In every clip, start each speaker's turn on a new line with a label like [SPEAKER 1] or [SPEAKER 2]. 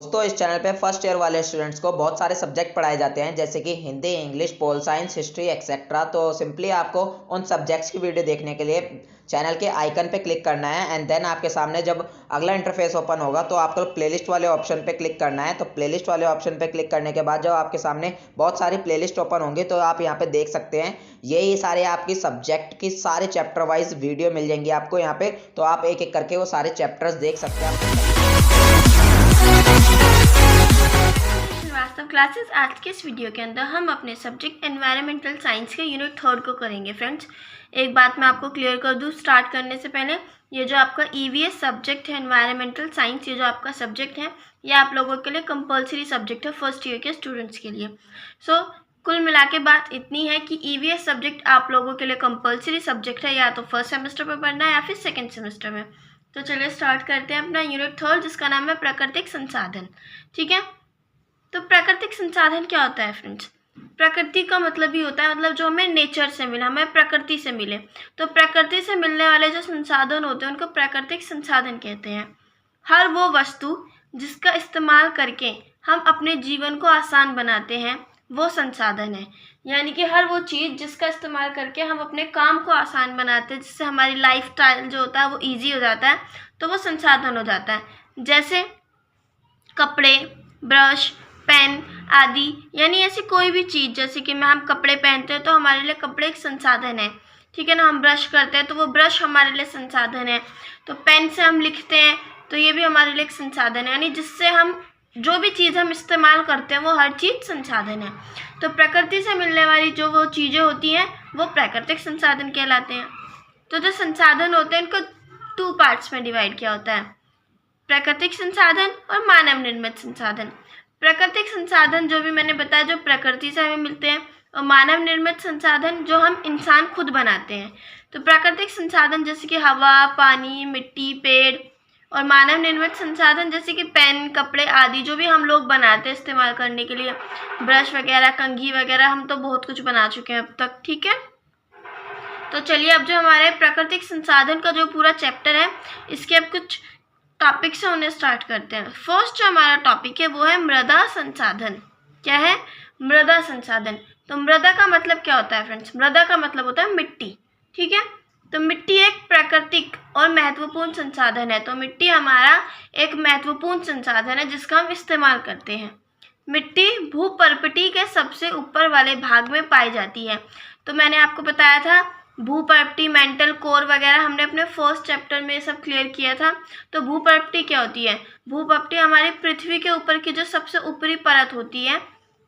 [SPEAKER 1] दोस्तों इस चैनल पे फर्स्ट ईयर वाले स्टूडेंट्स को बहुत सारे सब्जेक्ट पढ़ाए जाते हैं जैसे कि Hindi, English, pol science, history etcetera. तो सिंपली आपको उन सब्जेक्ट्स की वीडियो देखने के लिए चैनल के आइकन पे क्लिक करना है एंड देन आपके सामने जब अगला इंटरफेस ओपन होगा तो आपको प्लेलिस्ट वाले ऑप्शन पे क्लिक करना है। तो प्लेलिस्ट वाले ऑप्शन पे क्लिक करने के बाद जब आपके सामने बहुत सारी प्लेलिस्ट ओपन होंगी तो आप यहाँ पे देख सकते हैं यही सारे आपकी सब्जेक्ट की सारे चैप्टर वाइज वीडियो मिल जाएंगी आपको यहाँ पे। तो आप एक एक करके वो सारे चैप्टर्स देख सकते हैं।
[SPEAKER 2] श्रीवास्तव क्लासेस आज के इस वीडियो के अंदर हम अपने सब्जेक्ट एनवायरमेंटल साइंस के यूनिट 3 को करेंगे। फ्रेंड्स एक बात मैं आपको क्लियर कर दूं स्टार्ट करने से पहले, ये जो आपका ईवीएस सब्जेक्ट है एनवायरमेंटल साइंस, ये जो आपका सब्जेक्ट है ये आप लोगों के लिए कंपलसरी सब्जेक्ट है फर्स्ट ईयर के स्टूडेंट्स के लिए। कुल मिला के बात इतनी है कि ईवीएस सब्जेक्ट आप लोगों के लिए कंपलसरी सब्जेक्ट है, या तो फर्स्ट सेमेस्टर में पढ़ना है या फिर सेकेंड सेमेस्टर में। तो चलिए स्टार्ट करते हैं अपना यूनिट 3 जिसका नाम है प्राकृतिक संसाधन। ठीक है, तो प्राकृतिक संसाधन क्या होता है फ्रेंड्स? प्रकृति का मतलब ही होता है जो हमें नेचर से मिले, हमें प्रकृति से मिले। तो प्रकृति से मिलने वाले जो संसाधन होते हैं उनको प्राकृतिक संसाधन कहते हैं। हर वो वस्तु जिसका इस्तेमाल करके हम अपने जीवन को आसान बनाते हैं वो संसाधन है। यानी कि हर वो चीज़ जिसका इस्तेमाल करके हम अपने काम को आसान बनाते हैं, जिससे हमारी लाइफ स्टाइल जो होता है वो ईजी हो जाता है, तो वो संसाधन हो जाता है। जैसे कपड़े, ब्रश, पेन आदि, यानी ऐसी कोई भी चीज़, जैसे कि हम कपड़े पहनते हैं तो हमारे लिए कपड़े एक संसाधन है। ठीक है ना, हम ब्रश करते हैं तो वो ब्रश हमारे लिए संसाधन है। तो पेन से हम लिखते हैं तो ये भी हमारे लिए एक संसाधन है। यानी जिससे हम जो भी चीज़ हम इस्तेमाल करते हैं वो हर चीज़ संसाधन है। तो प्रकृति से मिलने वाली जो वो चीज़ें होती हैं वो प्राकृतिक संसाधन कहलाते हैं। तो जो संसाधन होते हैं उनको 2 पार्ट्स में डिवाइड किया होता है, प्राकृतिक संसाधन और मानव निर्मित संसाधन। प्राकृतिक संसाधन जो भी मैंने बताया जो प्रकृति से हमें मिलते हैं, और मानव निर्मित संसाधन जो हम इंसान खुद बनाते हैं। तो प्राकृतिक संसाधन जैसे कि हवा, पानी, मिट्टी, पेड़, और मानव निर्मित संसाधन जैसे कि पेन, कपड़े आदि जो भी हम लोग बनाते हैं इस्तेमाल करने के लिए, ब्रश वगैरह, कंघी वगैरह, हम तो बहुत कुछ बना चुके हैं अब तक। ठीक है, तो चलिए अब जो हमारे प्राकृतिक संसाधन का जो पूरा चैप्टर है इसके अब कुछ टॉपिक से उन्हें स्टार्ट करते हैं। फर्स्ट जो हमारा टॉपिक है वो है मृदा संसाधन। क्या है? मृदा संसाधन। तो मृदा का मतलब क्या होता है फ्रेंड्स? मृदा का मतलब होता है मिट्टी। ठीक है, तो मिट्टी एक प्राकृतिक और महत्वपूर्ण संसाधन है। तो मिट्टी हमारा एक महत्वपूर्ण संसाधन है जिसका हम इस्तेमाल करते हैं। मिट्टी भूपर्पटी के सबसे ऊपर वाले भाग में पाई जाती है। तो मैंने आपको बताया था भूपर्पटी, मेंटल कोर वगैरह हमने अपने फर्स्ट चैप्टर में सब क्लियर किया था। तो भूपर्पटी क्या होती है? भूपर्पटी हमारी पृथ्वी के ऊपर की जो सबसे ऊपरी परत होती है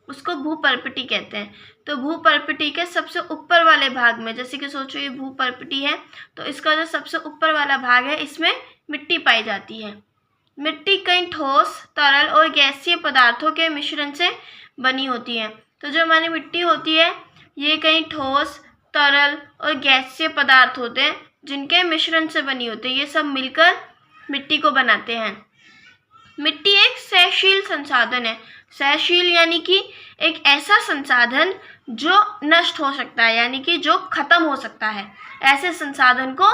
[SPEAKER 2] उसको भूपर्पटी कहते हैं। तो भूपर्पटी के सबसे ऊपर वाले भाग में, जैसे कि सोचो ये भूपर्पटी है तो इसका जो सबसे ऊपर वाला भाग है इसमें मिट्टी पाई जाती है। मिट्टी कई ठोस, तरल और गैसीय पदार्थों के मिश्रण से बनी होती है। तो जो हमारी मिट्टी होती है ये कई ठोस, तरल और गैसीय पदार्थ होते हैं जिनके मिश्रण से बनी होती है। ये सब मिलकर मिट्टी को बनाते हैं। मिट्टी एक सहशील संसाधन है। सहशील यानी कि एक ऐसा संसाधन जो नष्ट हो सकता है, यानी कि जो खत्म हो सकता है, ऐसे संसाधन को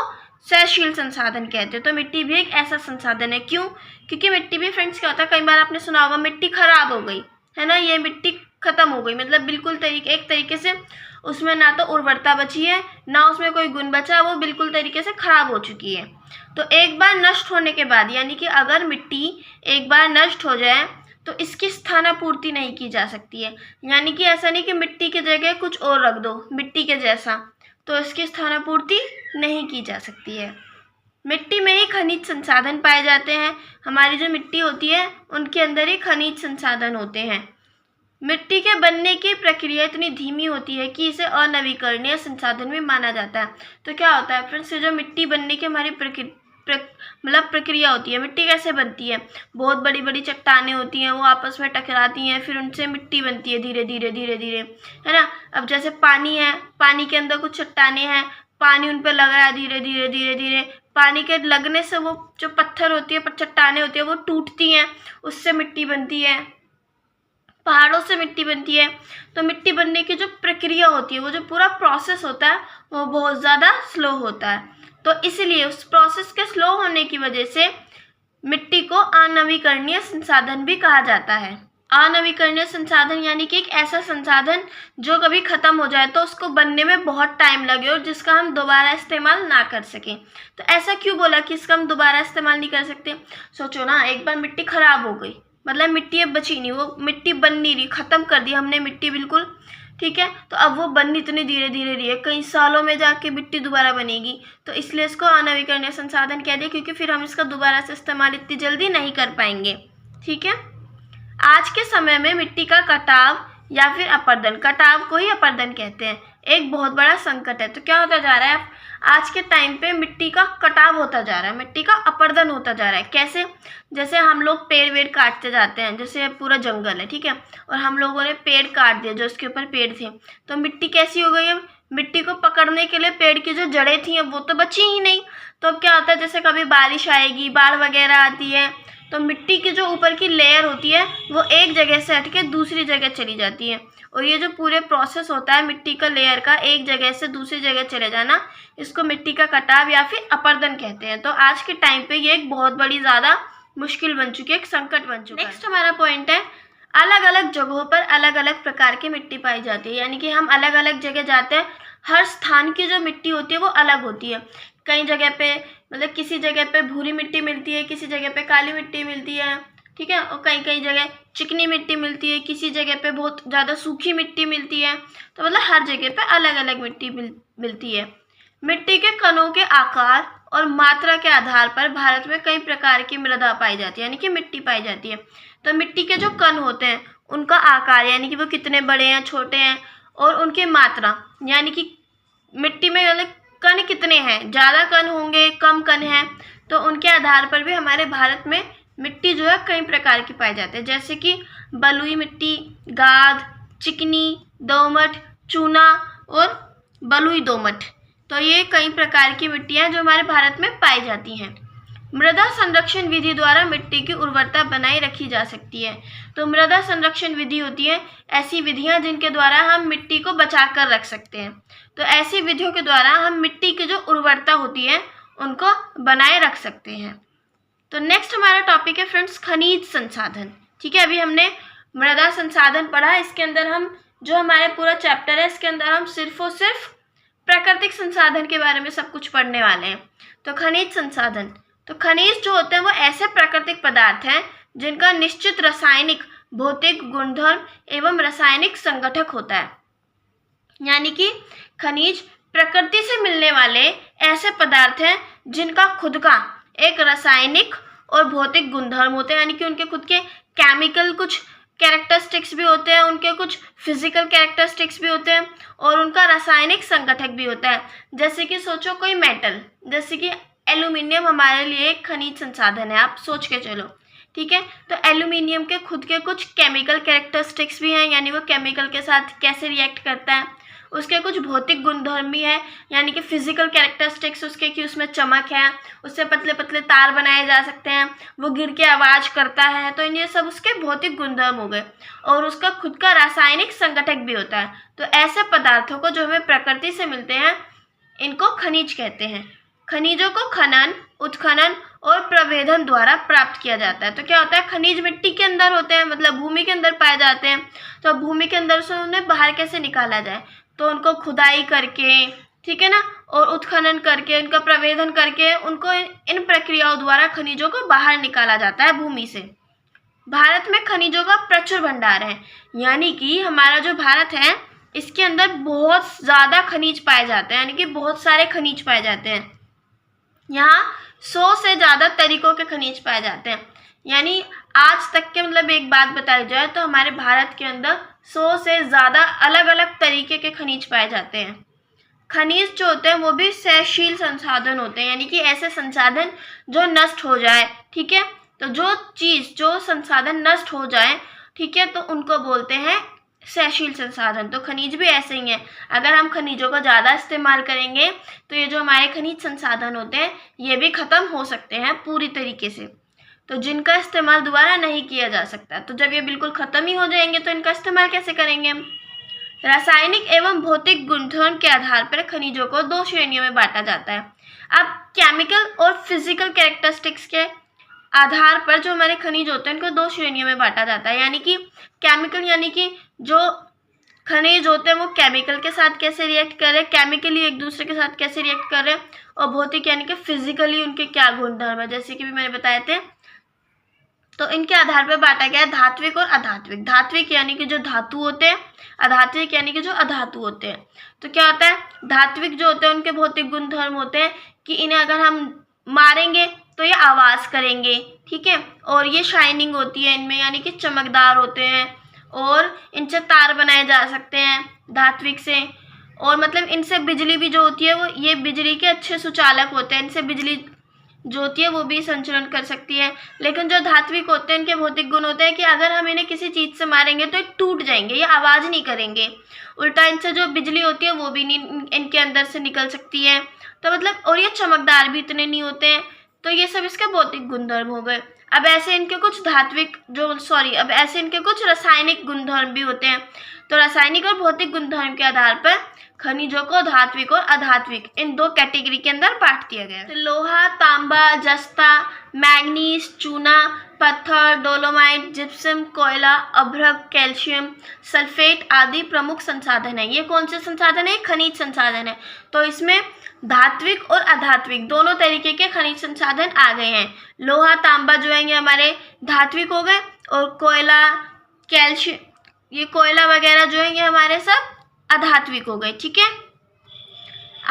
[SPEAKER 2] सहशील संसाधन कहते हैं। तो मिट्टी भी एक ऐसा संसाधन है। क्यों? क्योंकि मिट्टी भी फ्रेंड्स क्या होता है, कई बार आपने सुना होगा मिट्टी खराब हो गई है ना, ये मिट्टी खत्म हो गई, मतलब बिल्कुल एक तरीके से उसमें ना तो उर्वरता बची है ना उसमें कोई गुण बचा, वो बिल्कुल तरीके से खराब हो चुकी है। तो एक बार नष्ट होने के बाद, यानी कि अगर मिट्टी एक बार नष्ट हो जाए तो इसकी स्थानापूर्ति नहीं की जा सकती है। यानी कि ऐसा नहीं कि मिट्टी की जगह कुछ और रख दो मिट्टी के जैसा, तो इसकी स्थानापूर्ति नहीं की जा सकती है। मिट्टी में ही खनिज संसाधन पाए जाते हैं। हमारी जो मिट्टी होती है उनके अंदर ही खनिज संसाधन होते हैं। मिट्टी के बनने की प्रक्रिया इतनी धीमी होती है कि इसे अनवीकरणीय संसाधन भी माना जाता है। तो क्या होता है फ्रेंड्स, जो मिट्टी बनने की हमारी प्रक्रिया होती है, मिट्टी कैसे बनती है? बहुत बड़ी बड़ी चट्टानें होती हैं, वो आपस में टकराती हैं, फिर उनसे मिट्टी बनती है धीरे धीरे धीरे धीरे, है ना। अब जैसे पानी है, पानी के अंदर कुछ चट्टानें हैं, पानी उन पर लग रहा है धीरे धीरे धीरे धीरे, पानी के लगने से वो जो पत्थर होती है, चट्टानें होती है, वो टूटती हैं, उससे मिट्टी बनती है। पहाड़ों से मिट्टी बनती है। तो मिट्टी बनने की जो प्रक्रिया होती है, वो जो पूरा प्रोसेस होता है वो बहुत ज़्यादा स्लो होता है। तो इसलिए उस प्रोसेस के स्लो होने की वजह से मिट्टी को अनवीकरणीय संसाधन भी कहा जाता है। अनवीकरणीय संसाधन यानी कि एक ऐसा संसाधन जो कभी खत्म हो जाए तो उसको बनने में बहुत टाइम लगे और जिसका हम दोबारा इस्तेमाल ना कर सकें। तो ऐसा क्यों बोला कि इसका हम दोबारा इस्तेमाल नहीं कर सकते? सोचो ना, एक बार मिट्टी खराब हो गई, मतलब मिट्टी अब बची नहीं, वो मिट्टी बन नहीं रही, खत्म कर दी हमने मिट्टी बिल्कुल, ठीक है। तो अब वो बननी इतनी धीरे धीरे रही है, कई सालों में जाके मिट्टी दोबारा बनेगी। तो इसलिए इसको अनवीकरणीय संसाधन कह दिया, क्योंकि फिर हम इसका दोबारा से इस्तेमाल इतनी जल्दी नहीं कर पाएंगे, ठीक है। आज के समय में मिट्टी का कटाव या फिर अपरदन, कटाव को ही अपरदन कहते हैं, एक बहुत बड़ा संकट है। तो क्या होता जा रहा है, आज के टाइम पे मिट्टी का कटाव होता जा रहा है, मिट्टी का अपरदन होता जा रहा है। कैसे? जैसे हम लोग पेड़ वेड़ काटते जाते हैं, जैसे पूरा जंगल है, ठीक है, और हम लोगों ने पेड़ काट दिया जो उसके ऊपर पेड़ थे, तो मिट्टी कैसी हो गई है? मिट्टी को पकड़ने के लिए पेड़ की जो जड़ें थी वो तो बची ही नहीं। तो अब क्या होता है, जैसे कभी बारिश आएगी, बाढ़ वगैरह आती है, तो मिट्टी की जो ऊपर की लेयर होती है वो एक जगह से हट के दूसरी जगह चली जाती है। और ये जो पूरे प्रोसेस होता है मिट्टी का लेयर का एक जगह से दूसरी जगह चले जाना, इसको मिट्टी का कटाव या फिर अपरदन कहते हैं। तो आज के टाइम पे ये एक बहुत बड़ी ज़्यादा मुश्किल बन चुकी है, एक संकट बन चुका है। नेक्स्ट हमारा पॉइंट है, अलग अलग जगहों पर अलग अलग प्रकार की मिट्टी पाई जाती है। यानी कि हम अलग अलग जगह जाते हैं, हर स्थान की जो मिट्टी होती है वो अलग होती है। कई जगह पे मतलब किसी जगह पे भूरी मिट्टी मिलती है, किसी जगह पे काली मिट्टी मिलती है, ठीक है, और कई कई जगह चिकनी मिट्टी मिलती है, किसी जगह पे बहुत ज़्यादा सूखी मिट्टी मिलती है। तो मतलब हर जगह पे अलग अलग मिट्टी मिलती है। मिट्टी के कणों के आकार और मात्रा के आधार पर भारत में कई प्रकार की मृदा पाई जाती है, यानी कि मिट्टी पाई जाती है। तो मिट्टी के जो कण होते हैं उनका आकार, यानी कि वो कितने बड़े हैं, छोटे हैं, और उनकी मात्रा, यानी कि मिट्टी में मतलब कण कितने हैं, ज़्यादा कण होंगे, कम कण हैं, तो उनके आधार पर भी हमारे भारत में मिट्टी जो है कई प्रकार की पाई जाती है। जैसे कि बलुई मिट्टी, गाद, चिकनी, दोमट, चूना और बलुई दोमट। तो ये कई प्रकार की मिट्टियाँ जो हमारे भारत में पाई जाती हैं। मृदा संरक्षण विधि द्वारा मिट्टी की उर्वरता बनाए रखी जा सकती है। तो मृदा संरक्षण विधि होती है ऐसी विधियां जिनके द्वारा हम मिट्टी को बचा कर रख सकते हैं। तो ऐसी विधियों के द्वारा हम मिट्टी की जो उर्वरता होती है उनको बनाए रख सकते हैं। तो नेक्स्ट हमारा टॉपिक है फ्रेंड्स खनिज संसाधन, ठीक है। अभी हमने मृदा संसाधन पढ़ा, इसके अंदर हम जो हमारे पूरा चैप्टर है इसके अंदर हम सिर्फ और सिर्फ प्राकृतिक संसाधन के बारे में सब कुछ पढ़ने वाले हैं। तो खनिज संसाधन, तो खनिज जो होते हैं वो ऐसे प्राकृतिक पदार्थ हैं जिनका निश्चित रासायनिक, भौतिक गुणधर्म एवं रासायनिक संगठक होता है। यानी कि खनिज प्रकृति से मिलने वाले ऐसे पदार्थ हैं जिनका खुद का एक रासायनिक और भौतिक गुणधर्म होते हैं, यानी कि उनके खुद के केमिकल कुछ कैरेक्टरिस्टिक्स भी होते हैं, उनके कुछ फिजिकल कैरेक्टरिस्टिक्स भी होते हैं, और उनका रासायनिक संगठक भी होता है। जैसे कि सोचो कोई मेटल, जैसे कि एल्यूमिनियम हमारे लिए एक खनिज संसाधन है, आप सोच के चलो, ठीक है। तो एल्यूमिनियम के खुद के कुछ केमिकल कैरेक्टरिस्टिक्स भी हैं, यानी वो केमिकल के साथ कैसे रिएक्ट करता है। उसके कुछ भौतिक गुणधर्म भी है, यानी कि फिजिकल कैरेक्टरिस्टिक्स उसके कि उसमें चमक है, उससे पतले पतले तार बनाए जा सकते हैं, वो गिर के आवाज़ करता है। तो ये सब उसके भौतिक गुणधर्म हो गए, और उसका खुद का रासायनिक संगठक भी होता है। तो ऐसे पदार्थों को जो हमें प्रकृति से मिलते हैं इनको खनिज कहते हैं। खनिजों को खनन, उत्खनन और प्रवेधन द्वारा प्राप्त किया जाता है। तो क्या होता है, खनिज मिट्टी के अंदर होते हैं, मतलब भूमि के अंदर पाए जाते हैं। तो भूमि के अंदर से उन्हें बाहर कैसे निकाला जाए, तो उनको खुदाई करके, ठीक है ना, और उत्खनन करके, उनका प्रवेधन करके, उनको इन प्रक्रियाओं द्वारा खनिजों को बाहर निकाला जाता है भूमि से। भारत में खनिजों का प्रचुर भंडार है, यानी कि हमारा जो भारत है इसके अंदर बहुत ज़्यादा खनिज पाए जाते हैं, यानी कि बहुत सारे खनिज पाए जाते हैं। यहाँ 100 से ज़्यादा तरीकों के खनिज पाए जाते हैं। यानी आज तक के मतलब एक बात बताई जाए तो हमारे भारत के अंदर 100 से ज़्यादा अलग अलग तरीके के खनिज पाए जाते हैं। खनिज जो होते हैं वो भी क्षयशील संसाधन होते हैं, यानी कि ऐसे संसाधन जो नष्ट हो जाए, ठीक है। तो जो संसाधन नष्ट हो जाए, ठीक है, तो उनको बोलते हैं क्षयशील संसाधन। तो खनिज भी ऐसे ही हैं, अगर हम खनिजों का ज़्यादा इस्तेमाल करेंगे तो ये जो हमारे खनिज संसाधन होते हैं ये भी ख़त्म हो सकते हैं पूरी तरीके से, तो जिनका इस्तेमाल दोबारा नहीं किया जा सकता। तो जब ये बिल्कुल ख़त्म ही हो जाएंगे तो इनका इस्तेमाल कैसे करेंगे हम। रासायनिक एवं भौतिक गुणधर्म के आधार पर खनिजों को 2 श्रेणियों में बांटा जाता है। अब केमिकल और फिजिकल कैरेक्टरिस्टिक्स के आधार पर जो हमारे खनिज होते हैं उनको दो श्रेणियों में बांटा जाता है, यानी कि केमिकल, यानी कि जो खनिज होते हैं वो केमिकल के साथ कैसे रिएक्ट कर रहे हैं, केमिकली एक दूसरे के साथ कैसे रिएक्ट कर रहे हैं, और भौतिक यानी कि फिजिकली उनके क्या गुणधर्म है, जैसे कि भी मैंने बताए थे। तो इनके आधार पर बांटा गया है धात्विक और अधात्विक। धात्विक यानी कि जो धातु होते हैं, अधात्विक यानी कि जो अधातु होते हैं। तो क्या होता है, धात्विक जो होते हैं उनके भौतिक गुणधर्म होते हैं कि इन्हें अगर हम मारेंगे तो ये आवाज करेंगे, ठीक है, और ये शाइनिंग होती है इनमें, यानी कि चमकदार होते हैं, और इनसे तार बनाए जा सकते हैं धात्विक से, और मतलब इनसे बिजली भी जो होती है वो ये बिजली के अच्छे सुचालक होते हैं, इनसे बिजली जो होती है वो भी संचरण कर सकती है। लेकिन जो धात्विक होते हैं इनके भौतिक गुण होते हैं कि अगर हम इन्हें किसी चीज से मारेंगे तो ये टूट जाएंगे, ये आवाज नहीं करेंगे, उल्टा इनसे जो बिजली होती है वो भी नहीं इनके अंदर से निकल सकती है। तो मतलब, और ये चमकदार भी इतने नहीं होते हैं। तो ये सब इसके भौतिक गुणधर्म हो गए। अब ऐसे इनके कुछ रासायनिक गुणधर्म भी होते हैं। तो रासायनिक और भौतिक गुणधर्म के आधार पर खनिजों को धात्विक और अधात्विक इन दो कैटेगरी के अंदर बांट दिया गया है। तो लोहा, तांबा, जस्ता, मैग्नीज, चूना, पत्थर, डोलोमाइट, जिप्सम, कोयला, अभ्रक, कैल्शियम, सल्फेट आदि प्रमुख संसाधन है। ये कौन से संसाधन है? खनिज संसाधन है। तो इसमें धात्विक और अधात्विक दोनों तरीके के खनिज संसाधन आ गए हैं। लोहा, तांबा जो है ये हमारे धात्विक हो गए, और कोयला, कैल्शियम, ये कोयला वगैरह जो है ये हमारे सब अधात्विक हो गए, ठीक है।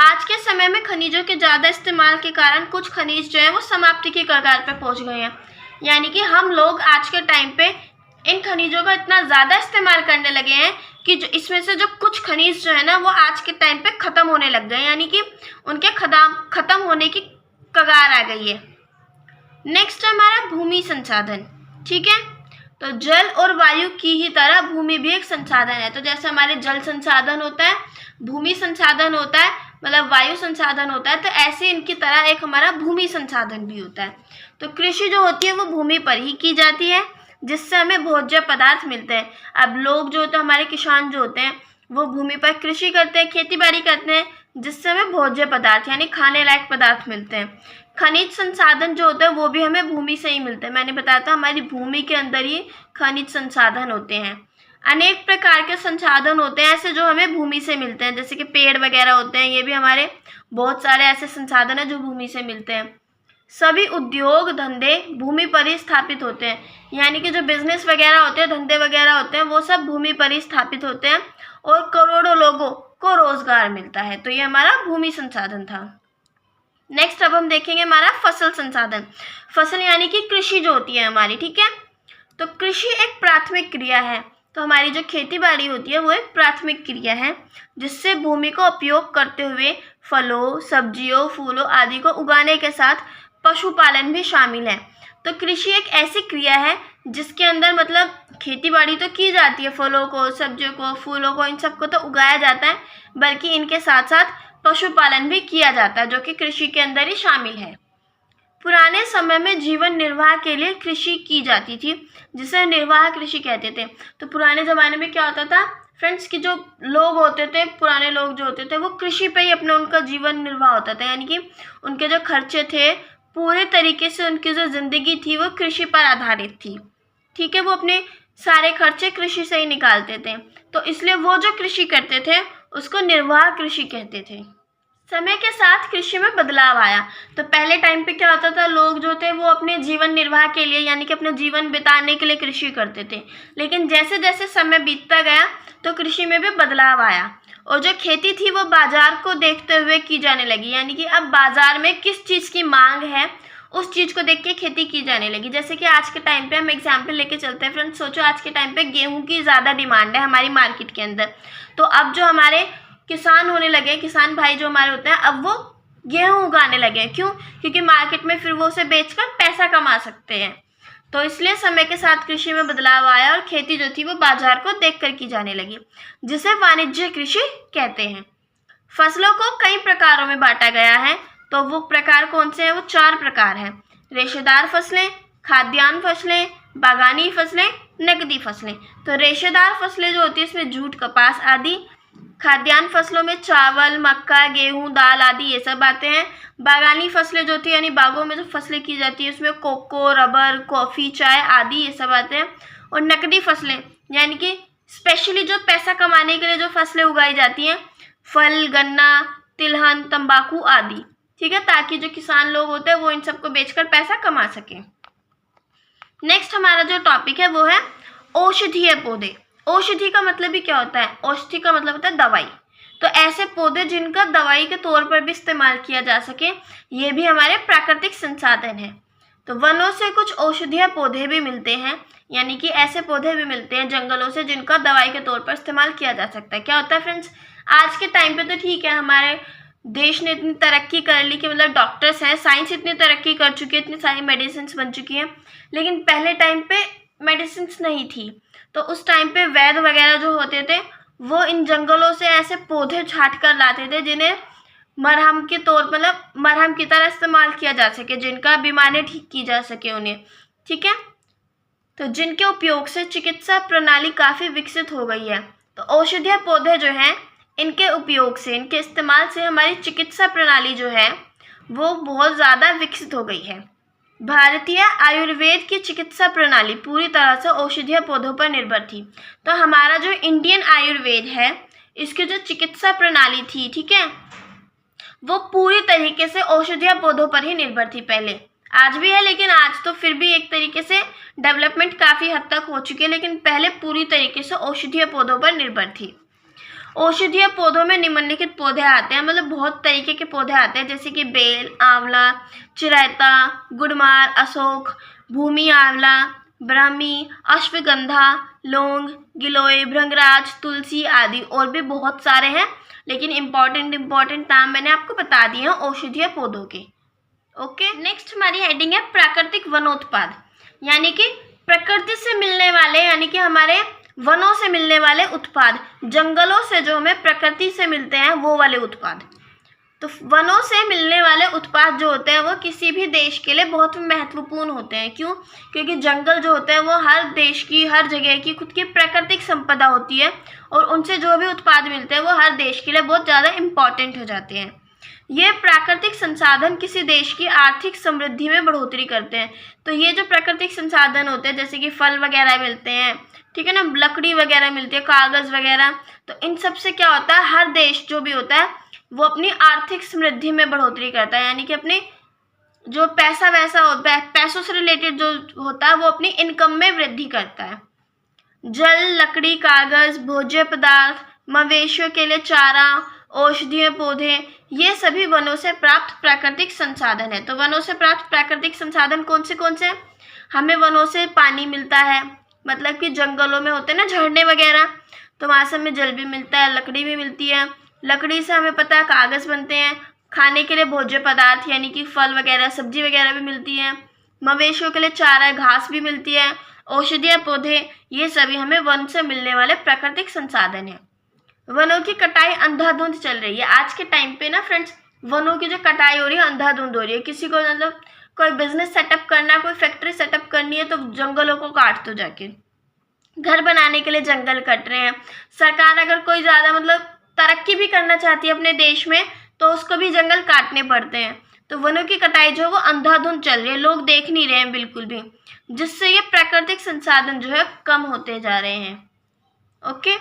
[SPEAKER 2] आज के समय में खनिजों के ज़्यादा इस्तेमाल के कारण कुछ खनिज जो है वो समाप्ति के कगार पर पहुंच गए हैं। यानी कि हम लोग आज के टाइम पे इन खनिजों का इतना ज़्यादा इस्तेमाल करने लगे हैं कि जो इसमें से जो कुछ खनिज जो है ना वो आज के टाइम पे ख़त्म होने लग गए, यानी कि उनके ख़त्म होने की कगार आ गई है। नेक्स्ट है हमारा भूमि संसाधन, ठीक है। तो जल और वायु की ही तरह भूमि भी एक संसाधन है। तो जैसे हमारे जल संसाधन होता है, भूमि संसाधन होता है, मतलब वायु संसाधन होता है, तो ऐसे इनकी तरह एक हमारा भूमि संसाधन भी होता है। तो कृषि जो होती है वो भूमि पर ही की जाती है, जिससे हमें भोज्य पदार्थ मिलते हैं। अब लोग जो होते हैं, हमारे किसान जो होते हैं, वो भूमि पर कृषि करते हैं, खेती बाड़ी करते हैं, जिससे हमें भोज्य पदार्थ यानी खाने लायक पदार्थ मिलते हैं। खनिज संसाधन जो होते हैं वो भी हमें भूमि से ही मिलते हैं। मैंने बताया था हमारी भूमि के अंदर ही खनिज संसाधन होते हैं। अनेक प्रकार के संसाधन होते हैं ऐसे जो हमें भूमि से मिलते हैं, जैसे कि पेड़ वगैरह होते हैं, ये भी हमारे बहुत सारे ऐसे संसाधन हैं जो भूमि से मिलते हैं। सभी उद्योग धंधे भूमि पर ही स्थापित होते हैं, यानी कि जो बिजनेस वगैरह होते हैं, धंधे वगैरह होते हैं, वो सब भूमि पर ही स्थापित होते हैं, और करोड़ों लोगों को रोजगार मिलता है। तो ये हमारा भूमि संसाधन था। नेक्स्ट अब हम देखेंगे हमारा फसल संसाधन। फसल यानी कि कृषि जो होती है हमारी, ठीक है। तो कृषि एक प्राथमिक क्रिया है। तो हमारी जो खेती बाड़ी होती है वो एक प्राथमिक क्रिया है, जिससे भूमि को उपयोग करते हुए फलों, सब्जियों, फूलों आदि को उगाने के साथ पशुपालन भी शामिल है। तो कृषि एक ऐसी क्रिया है जिसके अंदर मतलब खेती बाड़ी तो की जाती है, फलों को, सब्जियों को, फूलों को, इन सबको तो उगाया जाता है, बल्कि इनके साथ साथ पशुपालन भी किया जाता है, जो कि कृषि के अंदर ही शामिल है। पुराने समय में जीवन निर्वाह के लिए कृषि की जाती थी, जिसे निर्वाह कृषि कहते थे। तो पुराने ज़माने में क्या होता था फ्रेंड्स, कि जो लोग होते थे, पुराने लोग जो होते थे, वो कृषि पे ही अपना उनका जीवन निर्वाह होता था, यानी कि उनके जो खर्चे थे पूरे तरीके से, उनकी जो ज़िंदगी थी वो कृषि पर आधारित थी, ठीक है। वो अपने सारे खर्चे कृषि से ही निकालते थे। तो इसलिए वो जो कृषि करते थे उसको निर्वाह कृषि कहते थे। समय के साथ कृषि में बदलाव आया। तो पहले टाइम पे क्या होता था, लोग जो थे वो अपने जीवन निर्वाह के लिए, यानी कि अपना जीवन बिताने के लिए कृषि करते थे। लेकिन जैसे जैसे समय बीतता गया तो कृषि में भी बदलाव आया, और जो खेती थी वो बाजार को देखते हुए की जाने लगी, यानी कि अब बाजार में किस चीज़ की मांग है उस चीज़ को देख के खेती की जाने लगी। जैसे कि आज के टाइम पे हम एग्जाम्पल लेके चलते हैं फ्रेंड्स। सोचो आज के टाइम पे गेहूं की ज़्यादा डिमांड है हमारी मार्केट के अंदर। तो अब जो हमारे किसान होने लगे, किसान भाई जो हमारे होते हैं, अब वो गेहूं उगाने लगे। क्यों? क्योंकि मार्केट में फिर वो उसे बेचकर पैसा कमा सकते हैं। तो इसलिए समय के साथ कृषि में बदलाव आया और खेती जो थी वो बाजार को देखकर की जाने लगी, जिसे वाणिज्य कृषि कहते हैं। फसलों को कई प्रकारों में बांटा गया है। तो वो प्रकार कौन से हैं? वो 4 प्रकार हैं। रेशेदार फसलें, खाद्यान्न फसलें, बागानी फसलें, नकदी फसलें। तो रेशेदार फसलें जो होती है इसमें जूट, कपास आदि। खाद्यान्न फसलों में चावल, मक्का, गेहूं, दाल आदि ये सब आते हैं। बागानी फसलें जो होती है यानी बागों में जो फसलें की जाती है उसमें कोको, रबर, कॉफ़ी, चाय आदि ये सब आते हैं। और नकदी फसलें यानी कि स्पेशली जो पैसा कमाने के लिए जो फसलें उगाई जाती हैं, फल, गन्ना, तिलहन, तंबाकू आदि, ठीक है, ताकि जो किसान लोग होते हैं वो इन सबको बेचकर पैसा कमा सकें। नेक्स्ट हमारा जो टॉपिक है वो है औषधीय पौधे। औषधि का मतलब भी क्या होता है? औषधि का मतलब होता है दवाई। तो ऐसे पौधे जिनका दवाई के तौर पर भी इस्तेमाल किया जा सके, ये भी हमारे प्राकृतिक संसाधन है। तो वनों से कुछ औषधीय पौधे भी मिलते हैं, यानी कि ऐसे पौधे भी मिलते हैं जंगलों से जिनका दवाई के तौर पर इस्तेमाल किया जा सकता है। क्या होता है फ्रेंड्स, आज के टाइम पे तो ठीक है, हमारे देश ने इतनी तरक्की कर ली कि मतलब डॉक्टर्स हैं, साइंस इतनी तरक्की कर चुकी है, इतनी सारी मेडिसिन बन चुकी हैं, लेकिन पहले टाइम पे मेडिसिन नहीं थी। तो उस टाइम पे वैद्य वगैरह जो होते थे वो इन जंगलों से ऐसे पौधे छांट कर लाते थे जिन्हें मरहम के तौर मतलब मरहम की तरह इस्तेमाल किया जा सके, जिनका बीमारियां ठीक की जा सके उन्हें, ठीक है। तो जिनके उपयोग से चिकित्सा प्रणाली काफ़ी विकसित हो गई है। तो औषधीय पौधे जो हैं, इनके उपयोग से, इनके इस्तेमाल से हमारी चिकित्सा प्रणाली जो है वो बहुत ज़्यादा विकसित हो गई है। भारतीय आयुर्वेद की चिकित्सा प्रणाली पूरी तरह से औषधीय पौधों पर निर्भर थी। तो हमारा जो इंडियन आयुर्वेद है, इसकी जो चिकित्सा प्रणाली थी, ठीक है, वो पूरी तरीके से औषधीय पौधों पर ही निर्भर थी पहले। आज भी है, लेकिन आज तो फिर भी एक तरीके से डेवलपमेंट काफ़ी हद तक हो चुकी है, लेकिन पहले पूरी तरीके से औषधीय पौधों पर निर्भर थी। औषधीय पौधों में निम्नलिखित पौधे आते हैं, मतलब बहुत तरीके के पौधे आते हैं, जैसे कि बेल, आंवला, चिरैता, गुड़मार, अशोक, भूमि आंवला, ब्राह्मी, अश्वगंधा, लौंग, गिलोय, भृंगराज, तुलसी आदि और भी बहुत सारे हैं, लेकिन इम्पॉर्टेंट नाम मैंने आपको बता दिए हैं औषधीय पौधों के। ओके, नेक्स्ट हमारी हेडिंग है प्राकृतिक वनोत्पाद, यानी कि प्रकृति से मिलने वाले, यानी कि हमारे वनों से मिलने वाले उत्पाद, जंगलों से जो हमें प्रकृति से मिलते हैं वो वाले उत्पाद। तो वनों से मिलने वाले उत्पाद जो होते हैं वो किसी भी देश के लिए बहुत महत्वपूर्ण होते हैं। क्यों? क्योंकि जंगल जो होते हैं वो हर देश की, हर जगह की खुद की प्राकृतिक संपदा होती है, और उनसे जो भी उत्पाद मिलते हैं वो हर देश के लिए बहुत ज़्यादा इम्पॉर्टेंट हो जाते हैं। ये प्राकृतिक संसाधन किसी देश की आर्थिक समृद्धि में बढ़ोतरी करते हैं। तो ये जो प्राकृतिक संसाधन होते हैं, जैसे कि फल वगैरह मिलते हैं, ठीक है ना, लकड़ी वगैरह मिलती है, कागज़ वगैरह, तो इन सब से क्या होता है, हर देश जो भी होता है वो अपनी आर्थिक समृद्धि में बढ़ोतरी करता है, यानी कि अपने जो पैसों से रिलेटेड जो होता है वो अपनी इनकम में वृद्धि करता है। जल, लकड़ी, कागज़, भोज्य पदार्थ, मवेशियों के लिए चारा, औषधीय पौधे, ये सभी वनों से प्राप्त प्राकृतिक संसाधन है। तो वनों से प्राप्त प्राकृतिक संसाधन कौन से हैं? हमें वनों से पानी मिलता है, मतलब कि जंगलों में होते हैं ना झरने वगैरह, तो वहाँ से हमें जल भी मिलता है, लकड़ी भी मिलती है, लकड़ी से हमें पता है कागज़ बनते हैं, खाने के लिए भोज्य पदार्थ यानी कि फल वगैरह, सब्जी वगैरह भी मिलती है, मवेशियों के लिए चारा, घास भी मिलती है, औषधीय पौधे, ये सभी हमें वन से मिलने वाले प्राकृतिक संसाधन हैं। वनों की कटाई अंधाधुंध चल रही है आज के टाइम पे ना फ्रेंड्स, वनों की जो कटाई हो रही है अंधाधुंध हो रही है। किसी को मतलब कोई बिजनेस सेटअप करना, कोई फैक्ट्री सेटअप करनी है तो जंगलों को काट दो जाके, घर बनाने के लिए जंगल कट रहे हैं। सरकार अगर कोई ज़्यादा मतलब तरक्की भी करना चाहती है अपने देश में तो उसको भी जंगल काटने पड़ते हैं। तो वनों की कटाई जो है वो अंधाधुंध चल रही है, लोग देख नहीं रहे हैं बिल्कुल भी, जिससे ये प्राकृतिक संसाधन जो है कम होते जा रहे हैं। ओके,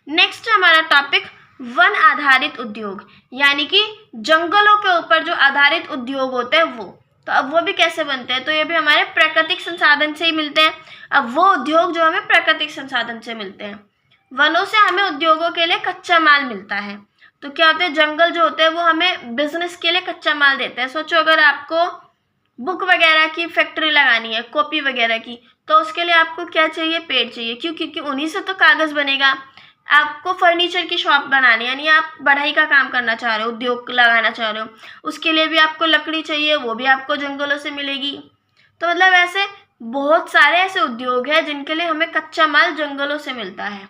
[SPEAKER 2] नेक्स्ट हमारा टॉपिक वन आधारित उद्योग, यानी कि जंगलों के ऊपर जो आधारित उद्योग होते हैं वो। तो अब वो भी कैसे बनते हैं? तो ये भी हमारे प्राकृतिक संसाधन से ही मिलते हैं। अब वो उद्योग जो हमें प्राकृतिक संसाधन से मिलते हैं, वनों से हमें उद्योगों के लिए कच्चा माल मिलता है। तो क्या होता है, जंगल जो होते हैं वो हमें बिजनेस के लिए कच्चा माल देते हैं। सोचो अगर आपको बुक वगैरह की फैक्ट्री लगानी है, कॉपी वगैरह की, तो उसके लिए आपको क्या चाहिए? पेड़ चाहिए। क्यों? क्योंकि उन्हीं से तो कागज़ बनेगा। आपको फर्नीचर की शॉप बनानी है, यानी आप बढ़ाई का काम करना चाह रहे हो, उद्योग लगाना चाह रहे हो, उसके लिए भी आपको लकड़ी चाहिए, वो भी आपको जंगलों से मिलेगी। तो मतलब ऐसे बहुत सारे ऐसे उद्योग हैं जिनके लिए हमें कच्चा माल जंगलों से मिलता है।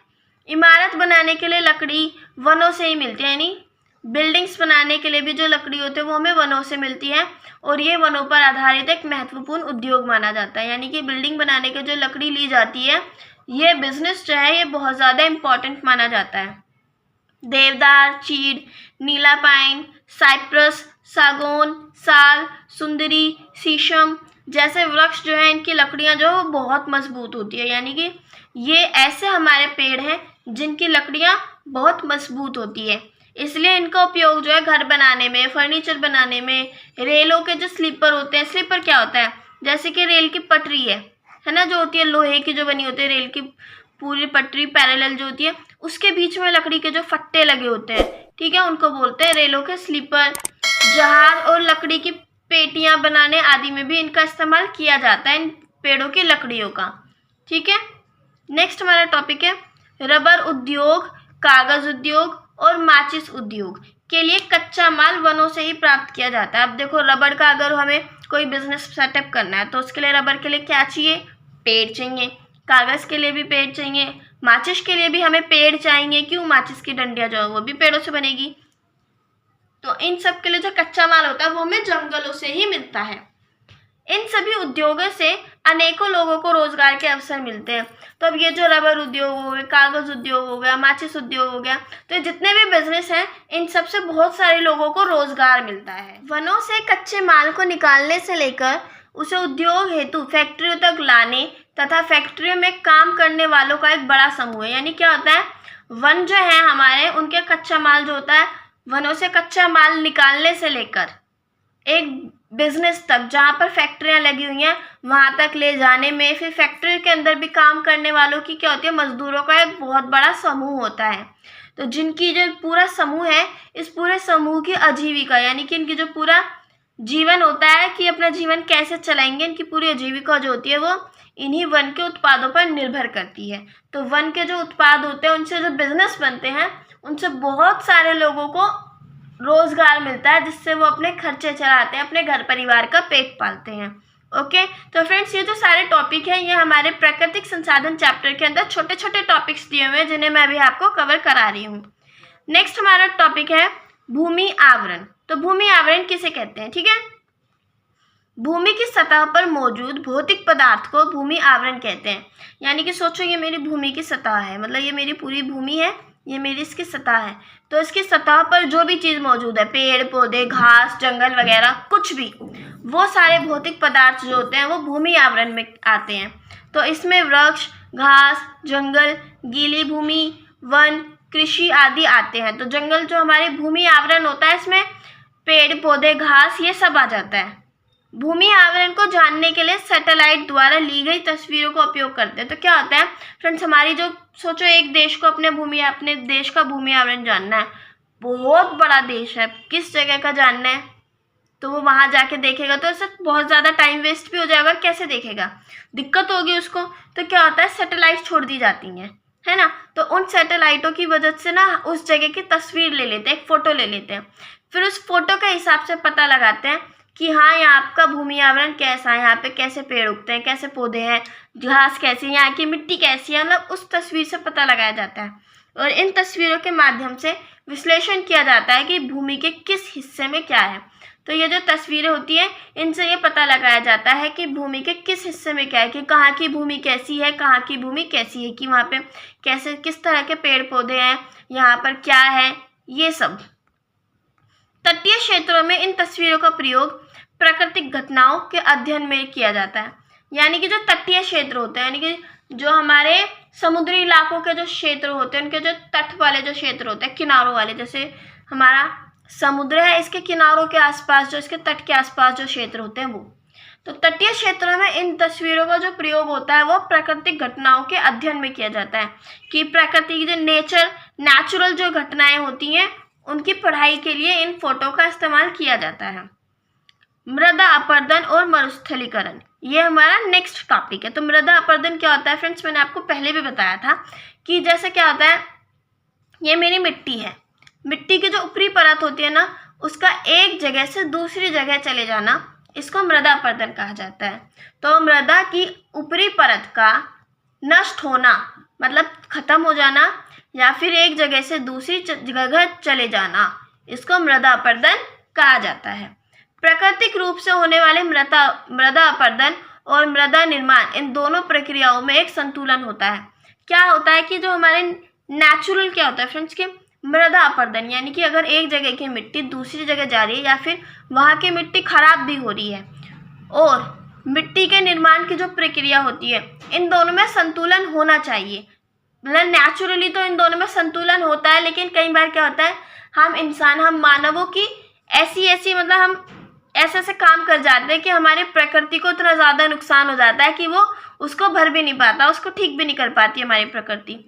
[SPEAKER 2] इमारत बनाने के लिए लकड़ी वनों से ही मिलती है, यानी बिल्डिंग्स बनाने के लिए भी जो लकड़ी होती है वो हमें वनों से मिलती है, और ये वनों पर आधारित एक महत्वपूर्ण उद्योग माना जाता है। यानी कि बिल्डिंग बनाने के जो लकड़ी ली जाती है, ये बिजनेस जो है ये बहुत ज़्यादा इम्पॉर्टेंट माना जाता है। देवदार, चीड़, नीला पाइन, साइप्रस, सागौन, साल, सुंदरी, शीशम जैसे वृक्ष जो है इनकी लकड़ियां जो बहुत मजबूत होती है। यानी कि ये ऐसे हमारे पेड़ हैं जिनकी लकड़ियां बहुत मजबूत होती है, इसलिए इनका उपयोग जो है घर बनाने में, फर्नीचर बनाने में, रेलों के जो स्लीपर होते हैं, स्लीपर क्या होता है, जैसे कि रेल की पटरी है ना, जो होती है लोहे की जो बनी होती है, रेल की पूरी पटरी पैरेलल जो होती है, उसके बीच में लकड़ी के जो फट्टे लगे होते हैं, ठीक है, उनको बोलते हैं रेलों के स्लीपर। जहाज और लकड़ी की पेटियां बनाने आदि में भी इनका इस्तेमाल किया जाता है, इन पेड़ों की लकड़ियों का। ठीक है, नेक्स्ट हमारा टॉपिक है रबर उद्योग, कागज उद्योग और माचिस उद्योग के लिए कच्चा माल वनों से ही प्राप्त किया जाता है। अब देखो, रबर का अगर हमें कोई बिजनेस सेटअप करना है तो उसके लिए रबर के लिए क्या चाहिए, पेड़ चाहिए। कागज के लिए भी पेड़ चाहिए, माचिस के लिए भी हमें पेड़ चाहिए। क्यों, माचिस की डंडियां जो है वो भी पेड़ों से बनेगी। तो इन सब के लिए जो कच्चा माल होता है वो हमें जंगलों से ही मिलता है। इन सभी उद्योगों से अनेकों लोगों को रोजगार के अवसर मिलते हैं। तो अब ये जो रबर उद्योग हो गया, कागज उद्योग हो गया, माचिस उद्योग हो गया, तो जितने भी बिजनेस हैं इन सब से बहुत सारे लोगों को रोजगार मिलता है। वनों से कच्चे माल को निकालने से लेकर उसे उद्योग हेतु फैक्ट्रियों तक लाने तथा फैक्ट्रियों में काम करने वालों का एक बड़ा समूह है। यानी क्या होता है, वन जो है हमारे, उनके कच्चा माल जो होता है, वनों से कच्चा माल निकालने से लेकर एक बिजनेस तक जहाँ पर फैक्ट्रियाँ लगी हुई हैं वहाँ तक ले जाने में, फिर फैक्ट्री के अंदर भी काम करने वालों की क्या होती है, मजदूरों का एक बहुत बड़ा समूह होता है। तो जिनकी जो पूरा समूह है, इस पूरे समूह की आजीविका यानी कि इनकी जो पूरा जीवन होता है कि अपना जीवन कैसे चलाएंगे, इनकी पूरी आजीविका जो होती है वो इन्हीं वन के उत्पादों पर निर्भर करती है। तो वन के जो उत्पाद होते हैं उनसे जो बिजनेस बनते हैं उनसे बहुत सारे लोगों को रोजगार मिलता है, जिससे वो अपने खर्चे चलाते हैं, अपने घर परिवार का पेट पालते हैं। ओके, तो फ्रेंड्स ये जो सारे टॉपिक हैं ये हमारे प्राकृतिक संसाधन चैप्टर के अंदर छोटे छोटे टॉपिक्स दिए हुए हैं जिन्हें मैं अभी आपको कवर करा रही हूँ। नेक्स्ट हमारा टॉपिक है भूमि आवरण। तो भूमि आवरण किसे कहते हैं, ठीक है, भूमि की सतह पर मौजूद भौतिक पदार्थ को भूमि आवरण कहते हैं। यानी कि सोचो ये मेरी भूमि की सतह है, मतलब ये मेरी पूरी भूमि है, ये मेरी इसकी सतह है, तो इसकी सतह पर जो भी चीज़ मौजूद है, पेड़ पौधे, घास, जंगल वगैरह कुछ भी, वो सारे भौतिक पदार्थ जो होते हैं वो भूमि आवरण में आते हैं। तो इसमें वृक्ष, घास, जंगल, गीली भूमि, वन, कृषि आदि आते हैं। तो जंगल जो हमारे भूमि आवरण होता है इसमें पेड़ पौधे, घास, ये सब आ जाता है। भूमि आवरण को जानने के लिए सैटेलाइट द्वारा ली गई तस्वीरों का उपयोग करते हैं। तो क्या होता है फ्रेंड्स, हमारी जो सोचो एक देश को अपने देश का भूमि आवरण जानना है, बहुत बड़ा देश है, किस जगह का जानना है, तो वो वहाँ जाके देखेगा तो इससे बहुत ज़्यादा टाइम वेस्ट भी हो जाएगा, कैसे देखेगा, दिक्कत होगी उसको। तो क्या होता है, सैटेलाइट छोड़ दी जाती हैं, है ना, तो उन सैटेलाइटों की वजह से ना उस जगह की तस्वीर ले लेते हैं, एक फ़ोटो ले लेते हैं, फिर उस फोटो के हिसाब से पता लगाते हैं कि हाँ यहाँ का भूमि आवरण कैसा है, यहाँ पे कैसे पेड़ उगते हैं, कैसे पौधे हैं, घास कैसी है, यहाँ की मिट्टी कैसी है, मतलब उस तस्वीर से पता लगाया जाता है। और इन तस्वीरों के माध्यम से विश्लेषण किया जाता है कि भूमि के किस हिस्से में क्या है। तो ये जो तस्वीरें होती हैं इनसे ये पता लगाया जाता है कि भूमि के किस हिस्से में क्या है, कि कहाँ की भूमि कैसी है, कहाँ की भूमि कैसी है, कि वहाँ पे कैसे किस तरह के पेड़ पौधे हैं, यहाँ पर क्या है, ये सब। तटीय क्षेत्रों में इन तस्वीरों का प्रयोग प्राकृतिक घटनाओं के अध्ययन में किया जाता है। यानी कि जो तटीय क्षेत्र होते हैं, यानी कि जो हमारे समुद्री इलाकों के जो क्षेत्र होते हैं, उनके जो तट वाले जो क्षेत्र होते हैं, किनारों वाले, जैसे हमारा समुद्र है, इसके किनारों के आसपास जो इसके तट के आसपास जो क्षेत्र होते हैं वो, तो तटीय क्षेत्रों में इन तस्वीरों का जो प्रयोग होता है वो प्राकृतिक घटनाओं के अध्ययन में किया जाता है, कि प्रकृति की जो नेचुरल जो घटनाएं होती हैं उनकी पढ़ाई के लिए इन फोटो का इस्तेमाल किया जाता है। मृदा अपरदन और मरुस्थलीकरण, ये हमारा नेक्स्ट टॉपिक है। तो मृदा अपरदन क्या होता है फ्रेंड्स, मैंने आपको पहले भी बताया था कि जैसे क्या होता है, ये मेरी मिट्टी है, मिट्टी की जो ऊपरी परत होती है ना, उसका एक जगह से दूसरी जगह चले जाना, इसको मृदा अपरदन कहा जाता है। तो मृदा की ऊपरी परत का नष्ट होना मतलब खत्म हो जाना, या फिर एक जगह से दूसरी जगह चले जाना, इसको मृदा अपरदन कहा जाता है। प्राकृतिक रूप से होने वाले मृदा अपरदन और मृदा निर्माण, इन दोनों प्रक्रियाओं में एक संतुलन होता है। क्या होता है कि जो हमारे नेचुरल क्या होता है फ्रेंड्स, के मृदा अपरदन यानी कि अगर एक जगह की मिट्टी दूसरी जगह जा रही है या फिर वहाँ की मिट्टी खराब भी हो रही है, और मिट्टी के निर्माण की जो प्रक्रिया होती है, इन दोनों में संतुलन होना चाहिए। मतलब नेचुरली तो इन दोनों में संतुलन होता है, लेकिन कई बार क्या होता है, हम मानवों की ऐसी मतलब हम ऐसे काम कर जाते हैं कि हमारे प्रकृति को इतना ज़्यादा नुकसान हो जाता है कि वो उसको भर भी नहीं पाता, उसको ठीक भी नहीं कर पाती हमारी प्रकृति।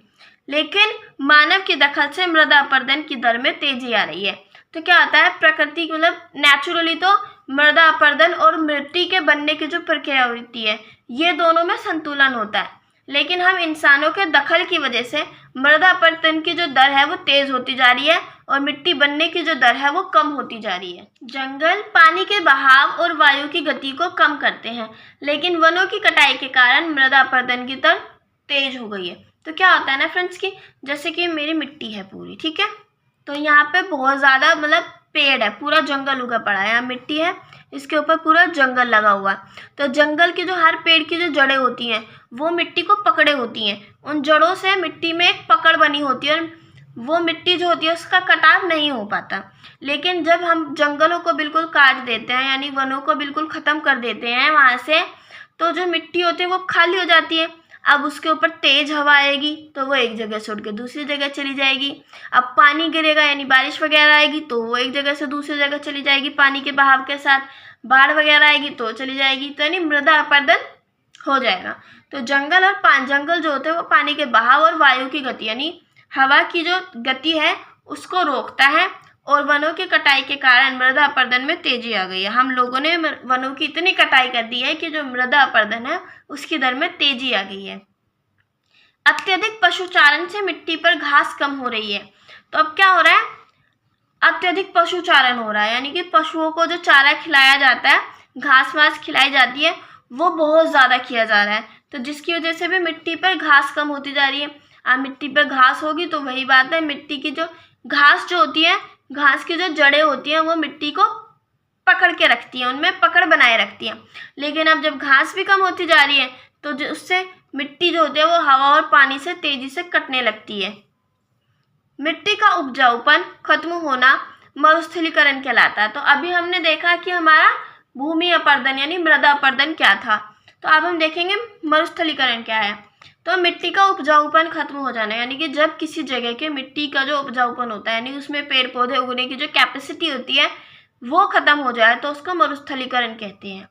[SPEAKER 2] लेकिन मानव की दखल से मृदा अपरदन की दर में तेजी आ रही है। तो क्या होता है, प्रकृति मतलब नेचुरली तो मृदा अपरदन और मिट्टी के बनने की जो प्रक्रिया होती है, ये दोनों में संतुलन होता है, लेकिन हम इंसानों के दखल की वजह से मृदा अपरदन की जो दर है वो तेज होती जा रही है और मिट्टी बनने की जो दर है वो कम होती जा रही है। जंगल पानी के बहाव और वायु की गति को कम करते हैं, लेकिन वनों की कटाई के कारण मृदा अपरदन की दर तेज हो गई है। तो क्या होता है ना फ्रेंड्स कि जैसे कि मेरी मिट्टी है पूरी, ठीक है, तो यहाँ पे बहुत ज़्यादा मतलब पेड़ है, पूरा जंगल उगा पड़ा है, यहाँ मिट्टी है, इसके ऊपर पूरा जंगल लगा हुआ है। तो जंगल की जो हर पेड़ की जो जड़ें होती हैं वो मिट्टी को पकड़े होती हैं, उन जड़ों से मिट्टी में एक पकड़ बनी होती है और वो मिट्टी जो होती है उसका कटाव नहीं हो पाता। लेकिन जब हम जंगलों को बिल्कुल काट देते हैं, यानी वनों को बिल्कुल ख़त्म कर देते हैं वहाँ से, तो जो मिट्टी होती है वो खाली हो जाती है। अब उसके ऊपर तेज हवा आएगी तो वो एक जगह से उड़ के दूसरी जगह चली जाएगी। अब पानी गिरेगा यानी बारिश वगैरह आएगी तो वो एक जगह से दूसरी जगह चली जाएगी, पानी के बहाव के साथ बाढ़ वगैरह आएगी तो चली जाएगी, तो यानी मृदा अपरदन हो जाएगा। तो जंगल जो होते हैं वो पानी के बहाव और वायु की गति यानी हवा की जो गति है उसको रोकता है, और वनों की कटाई के कारण मृदा अपरदन में तेजी आ गई है। हम लोगों ने वनों की इतनी कटाई कर दी है कि जो मृदा अपरदन है उसकी दर में तेजी आ गई है। अत्यधिक पशुचारण से मिट्टी पर घास कम हो रही है। तो अब क्या हो रहा है, अत्यधिक पशुचारण हो रहा है, यानी कि पशुओं को जो चारा खिलाया जाता है, घास वास खिलाई जाती है, वो बहुत ज़्यादा किया जा रहा है, तो जिसकी वजह से भी मिट्टी पर घास कम होती जा रही है। अब मिट्टी पर घास होगी तो वही बात है, मिट्टी की जो घास जो होती है, घास की जो जड़ें होती हैं वो मिट्टी को पकड़ के रखती हैं, उनमें पकड़ बनाए रखती हैं। लेकिन अब जब घास भी कम होती जा रही है तो उससे मिट्टी जो होती है वो हवा और पानी से तेजी से कटने लगती है। मिट्टी का उपजाऊपन खत्म होना मरुस्थलीकरण कहलाता है। तो अभी हमने देखा कि हमारा भूमि अपरदन यानी मृदा अपरदन क्या था, तो अब हम देखेंगे मरुस्थलीकरण क्या है। तो मिट्टी का उपजाऊपन खत्म हो जाना यानी कि जब किसी जगह के मिट्टी का जो उपजाऊपन होता है यानी उसमें पेड़ पौधे उगने की जो कैपेसिटी होती है वो खत्म हो जाए तो उसको मरुस्थलीकरण कहते हैं।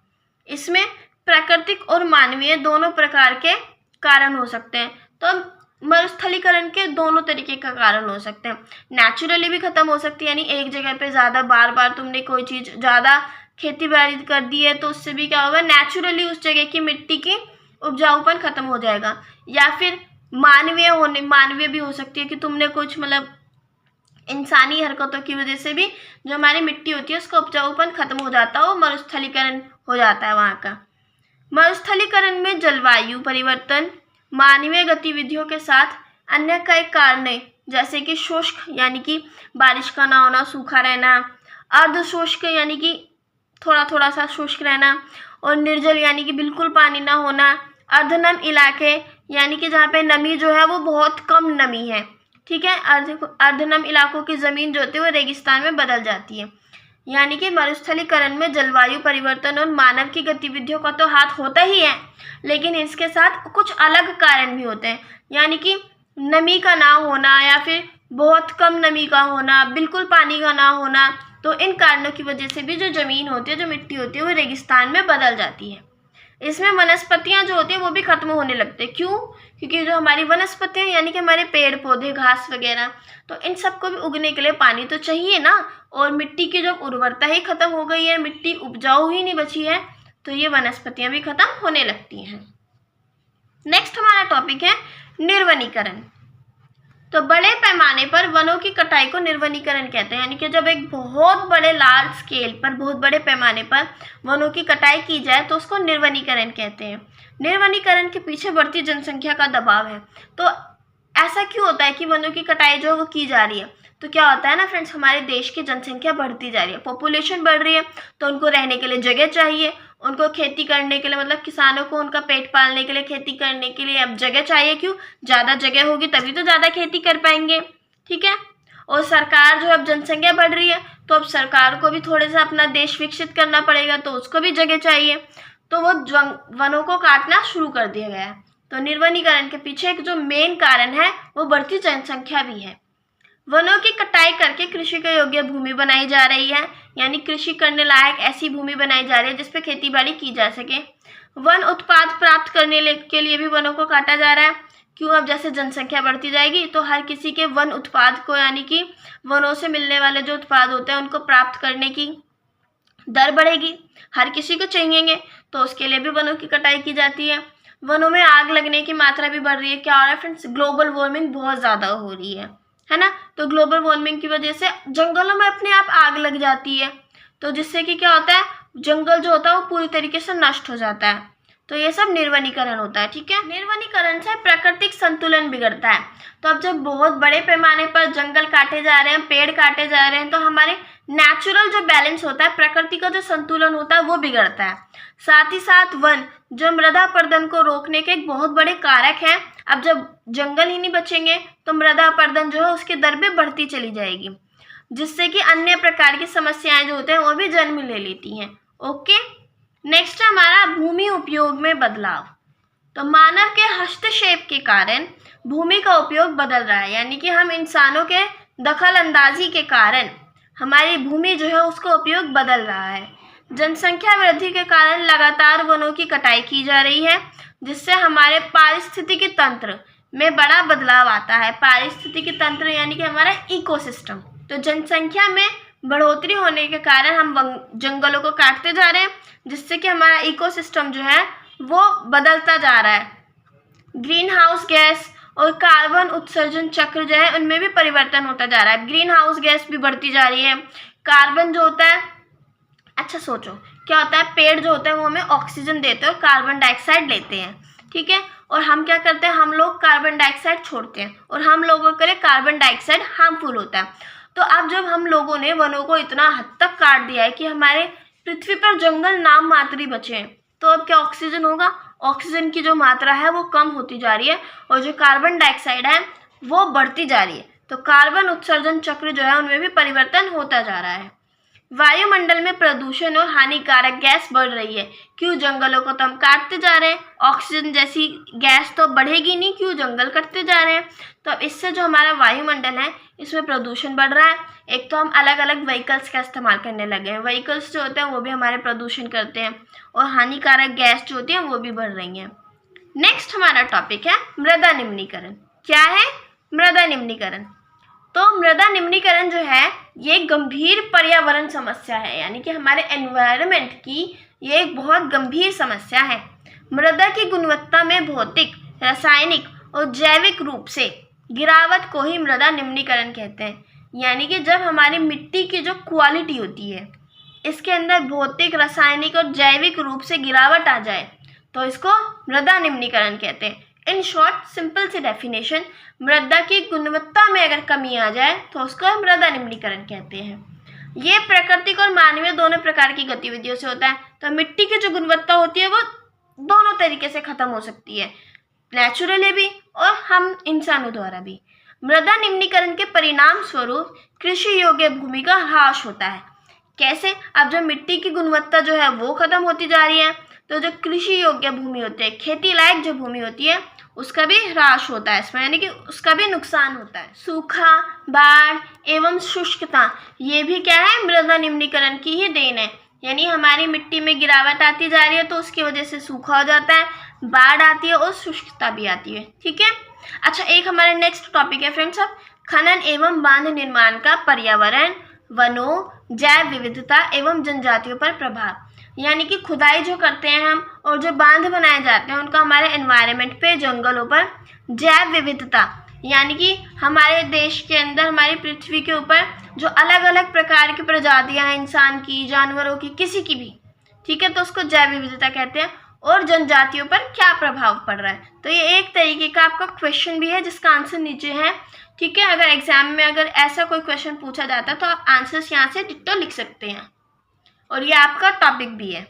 [SPEAKER 2] इसमें प्राकृतिक और मानवीय दोनों प्रकार के कारण हो सकते हैं। तो मरुस्थलीकरण के दोनों तरीके का कारण हो सकते हैं। नेचुरली भी खत्म हो सकती है, यानी एक जगह पे ज़्यादा बार बार तुमने कोई चीज़ ज़्यादा खेती बाड़ी कर दी है तो उससे भी क्या होगा, नेचुरली उस जगह की मिट्टी की उपजाऊपन खत्म हो जाएगा। या फिर मानवीय भी हो सकती है कि तुमने कुछ मतलब इंसानी हरकतों की वजह से भी जो हमारी मिट्टी होती है उसका उपजाऊपन खत्म हो जाता है, वो मरुस्थलीकरण हो जाता है वहाँ का। मरुस्थलीकरण में जलवायु परिवर्तन, मानवीय गतिविधियों के साथ अन्य कई कारण जैसे कि शुष्क यानी कि बारिश का ना होना, सूखा रहना, अर्ध शुष्क यानी कि थोड़ा थोड़ा सा शुष्क रहना, और निर्जल यानी कि बिल्कुल पानी ना होना, अर्धनम इलाके यानी कि जहाँ पे नमी जो है वो बहुत कम नमी है, ठीक है। अर्धनम इलाकों की ज़मीन जो होती है वो रेगिस्तान में बदल जाती है। यानी कि मरुस्थलीकरण में जलवायु परिवर्तन और मानव की गतिविधियों का तो हाथ होता ही है, लेकिन इसके साथ कुछ अलग कारण भी होते हैं, यानी कि नमी का ना होना या फिर बहुत कम नमी का होना, बिल्कुल पानी का ना होना। तो इन कारणों की वजह से भी जो ज़मीन होती है, जो मिट्टी होती है, वो रेगिस्तान में बदल जाती है। इसमें वनस्पतियाँ जो होती है वो भी खत्म होने लगते हैं। क्यों? क्योंकि जो हमारी वनस्पतियाँ यानी कि हमारे पेड़ पौधे, घास वगैरह, तो इन सबको भी उगने के लिए पानी तो चाहिए ना, और मिट्टी की जो उर्वरता ही खत्म हो गई है, मिट्टी उपजाऊ ही नहीं बची है, तो ये वनस्पतियाँ भी खत्म होने लगती हैं। नेक्स्ट हमारा टॉपिक है निर्वनीकरण। तो बड़े पैमाने पर वनों की कटाई को निर्वनीकरण कहते हैं, यानी कि जब एक बहुत बड़े लार्ज स्केल पर, बहुत बड़े पैमाने पर वनों की कटाई की जाए तो उसको निर्वनीकरण कहते हैं। निर्वनीकरण के पीछे बढ़ती जनसंख्या का दबाव है। तो ऐसा क्यों होता है कि वनों की कटाई जो वो की जा रही है? तो क्या होता है ना फ्रेंड्स, हमारे देश की जनसंख्या बढ़ती जा रही है, पॉपुलेशन बढ़ रही है, तो उनको रहने के लिए जगह चाहिए, उनको खेती करने के लिए, मतलब किसानों को उनका पेट पालने के लिए, खेती करने के लिए अब जगह चाहिए। क्यों? ज़्यादा जगह होगी तभी तो ज़्यादा खेती कर पाएंगे, ठीक है। और सरकार जो अब जनसंख्या बढ़ रही है, तो अब सरकार को भी थोड़े सा अपना देश विकसित करना पड़ेगा, तो उसको भी जगह चाहिए, तो वो वनों को काटना शुरू कर दिया गया है। तो निर्वनीकरण के पीछे एक जो मेन कारण है वो बढ़ती जनसंख्या भी है। वनों की कटाई करके कृषि के योग्य भूमि बनाई जा रही है, यानी कृषि करने लायक ऐसी भूमि बनाई जा रही है जिसपे खेती बाड़ी की जा सके। वन उत्पाद प्राप्त करने के लिए भी वनों को काटा जा रहा है। क्यों? अब जैसे जनसंख्या बढ़ती जाएगी तो हर किसी के वन उत्पाद को, यानी कि वनों से मिलने वाले जो उत्पाद होते हैं उनको प्राप्त करने की दर बढ़ेगी, हर किसी को चाहिएंगे, तो उसके लिए भी वनों की कटाई की जाती है। वनों में आग लगने की मात्रा भी बढ़ रही है। क्या हो रहा है फ्रेंड्स? ग्लोबल वार्मिंग बहुत ज़्यादा हो रही है ना। तो ग्लोबल वार्मिंग की वजह से जंगलों में अपने आप आग लग जाती है, तो जिससे कि क्या होता है, जंगल जो होता है वो पूरी तरीके से नष्ट हो जाता है। तो ये सब निर्वनीकरण होता है। ठीक है, निर्वनीकरण से प्राकृतिक संतुलन बिगड़ता है। तो अब जब बहुत बड़े पैमाने पर जंगल काटे जा रहे हैं, पेड़ काटे जा रहे हैं, तो हमारे नेचुरल जो बैलेंस होता है, प्रकृति का जो संतुलन होता है वो बिगड़ता है। साथ ही साथ वन जो मृदा अपरदन को रोकने के एक बहुत बड़े कारक हैं। अब जब जंगल ही नहीं बचेंगे तो मृदा अपरदन जो है उसकी दर भी बढ़ती चली जाएगी, जिससे कि अन्य प्रकार की समस्याएं जो होते हैं वो भी जन्म ले लेती हैं। ओके, नेक्स्ट है हमारा भूमि उपयोग में बदलाव। तो मानव के हस्तक्षेप के कारण भूमि का उपयोग बदल रहा है, यानी कि हम इंसानों के दखल अंदाजी के कारण हमारी भूमि जो है उसका उपयोग बदल रहा है। जनसंख्या वृद्धि के कारण लगातार वनों की कटाई की जा रही है, जिससे हमारे पारिस्थितिकी तंत्र में बड़ा बदलाव आता है। पारिस्थितिकी तंत्र यानी कि हमारा इकोसिस्टम। तो जनसंख्या में बढ़ोतरी होने के कारण हम जंगलों को काटते जा रहे हैं, जिससे कि हमारा इकोसिस्टम जो है वो बदलता जा रहा है। ग्रीन हाउस गैस और कार्बन उत्सर्जन चक्र जो है उनमें भी परिवर्तन होता जा रहा है। ग्रीन हाउस गैस भी बढ़ती जा रही है। कार्बन जो होता है, अच्छा सोचो क्या होता है, पेड़ जो होते हैं वो हमें ऑक्सीजन देते हैं और कार्बन डाइऑक्साइड लेते हैं। ठीक है, और हम क्या करते हैं, हम लोग कार्बन डाइऑक्साइड छोड़ते हैं, और हम लोगों के लिए कार्बन डाइऑक्साइड हार्मफुल होता है। तो अब जब हम लोगों ने वनों को इतना हद तक काट दिया है कि हमारे पृथ्वी पर जंगल नाम मात्र ही बचे हैं, तो अब क्या ऑक्सीजन होगा? ऑक्सीजन की जो मात्रा है वो कम होती जा रही है, और जो कार्बन डाइऑक्साइड है वो बढ़ती जा रही है। तो कार्बन उत्सर्जन चक्र जो है उनमें भी परिवर्तन होता जा रहा है। वायुमंडल में प्रदूषण और हानिकारक गैस बढ़ रही है। क्यों? जंगलों को तो हम काटते जा रहे हैं, ऑक्सीजन जैसी गैस तो बढ़ेगी नहीं, क्यों? जंगल कटते जा रहे हैं। तो अब इससे जो हमारा वायुमंडल है इसमें प्रदूषण बढ़ रहा है। एक तो हम अलग अलग व्हीकल्स का इस्तेमाल करने लगे हैं, व्हीकल्स जो होते हैं वो भी हमारे प्रदूषण करते हैं, और हानिकारक गैस जो होती है वो भी बढ़ रही हैं। नेक्स्ट हमारा टॉपिक है मृदा निम्नीकरण। क्या है मृदा निम्नीकरण? तो मृदा निम्नीकरण जो है ये एक गंभीर पर्यावरण समस्या है, यानी कि हमारे एनवायरनमेंट की ये एक बहुत गंभीर समस्या है। मृदा की गुणवत्ता में भौतिक, रासायनिक और जैविक रूप से गिरावट को ही मृदा निम्नीकरण कहते हैं। यानी कि जब हमारी मिट्टी की जो क्वालिटी होती है इसके अंदर भौतिक, रासायनिक और जैविक रूप से गिरावट आ जाए तो इसको मृदा निम्नीकरण कहते हैं। In short, simple see definition, मृदा की गुणवत्ता में अगर कमी आ जाए तो उसको मृदा निम्नीकरण कहते हैं। ये प्राकृतिक और मानवीय दोनों प्रकार की गतिविधियों से होता है। तो मिट्टी की जो गुणवत्ता होती है वो दोनों तरीके से खत्म हो सकती है, नेचुरली भी और हम इंसानों द्वारा भी। मृदा निम्नीकरण के परिणाम स्वरूप कृषि योग्य भूमि का ह्रास होता है। कैसे? अब जो मिट्टी की गुणवत्ता जो है वो खत्म होती जा रही है, तो जो कृषि योग्य भूमि होती है, खेती लायक जो भूमि होती है, उसका भी ह्रास होता है इसमें, यानी कि उसका भी नुकसान होता है। सूखा, बाढ़ एवं शुष्कता ये भी क्या है? मृदा निम्नीकरण की ही देन है। यानी हमारी मिट्टी में गिरावट आती जा रही है तो उसकी वजह से सूखा हो जाता है, बाढ़ आती है और शुष्कता भी आती है। ठीक है, अच्छा एक हमारा नेक्स्ट टॉपिक है फ्रेंड्स, अब खनन एवं बांध निर्माण का पर्यावरण, वनों, जैव विविधता एवं जनजातियों पर प्रभाव। यानी कि खुदाई जो करते हैं हम और जो बांध बनाए जाते हैं उनका हमारे एनवायरनमेंट पे, जंगलों पर जैव विविधता, यानी कि हमारे देश के अंदर, हमारी पृथ्वी के ऊपर जो अलग अलग प्रकार की प्रजातियां हैं, इंसान की, जानवरों की, किसी की भी, ठीक है, तो उसको जैव विविधता कहते हैं। और जनजातियों पर क्या प्रभाव पड़ रहा है, तो ये एक तरीके का आपका क्वेश्चन भी है जिसका आंसर नीचे है। ठीक है, अगर एग्जाम में अगर ऐसा कोई क्वेश्चन पूछा जाता है तो आप आंसर्स यहाँ से डिट्टो लिख सकते हैं, और ये आपका टॉपिक भी है।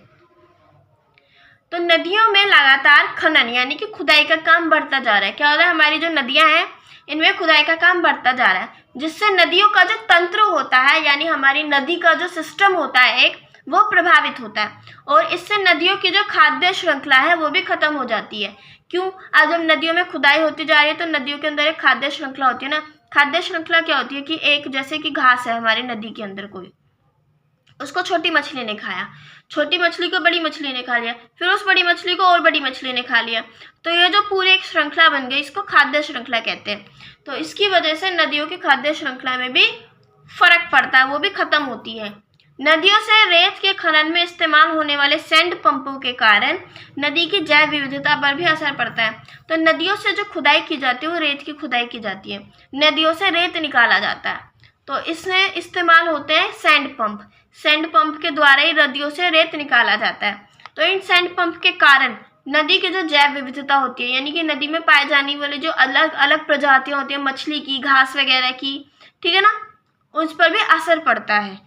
[SPEAKER 2] तो नदियों में लगातार खनन यानी कि खुदाई का काम बढ़ता जा रहा है। क्या हो रहा है? हमारी जो नदियां हैं इनमें खुदाई का काम बढ़ता जा रहा है, जिससे नदियों का जो तंत्र होता है, यानी हमारी नदी का जो सिस्टम होता है एक, वो प्रभावित होता है। और इससे नदियों की जो खाद्य श्रृंखला है वो भी खत्म हो जाती है। क्यों? आज जब नदियों में खुदाई होती जा रही है तो नदियों के अंदर एक खाद्य श्रृंखला होती है ना। खाद्य श्रृंखला क्या होती है कि एक, जैसे कि घास है हमारी नदी के अंदर, कोई उसको छोटी मछली ने खाया, छोटी मछली को बड़ी मछली ने खा लिया, फिर उस बड़ी मछली को और बड़ी मछली ने खा लिया, तो ये जो पूरी एक श्रृंखला बन गई, इसको खाद्य श्रृंखला कहते हैं। तो इसकी वजह से नदियों की खाद्य श्रृंखला में भी फर्क पड़ता है, वो भी खत्म होती है। नदियों से रेत के खनन में इस्तेमाल होने वाले सैंड पंपों के कारण नदी की जैव विविधता पर भी असर पड़ता है। तो नदियों से जो खुदाई की जाती है वो रेत की खुदाई की जाती है, नदियों से रेत निकाला जाता है, तो इसमें इस्तेमाल होते हैं सैंड पंप। सैंड पंप के द्वारा ही नदियों से रेत निकाला जाता है। तो इन सैंड पंप के कारण नदी की जो जैव विविधता होती है, यानी कि नदी में पाए जाने वाले जो अलग अलग प्रजातियां होती है मछली की, घास वगैरह की, ठीक है ना, उस पर भी असर पड़ता है।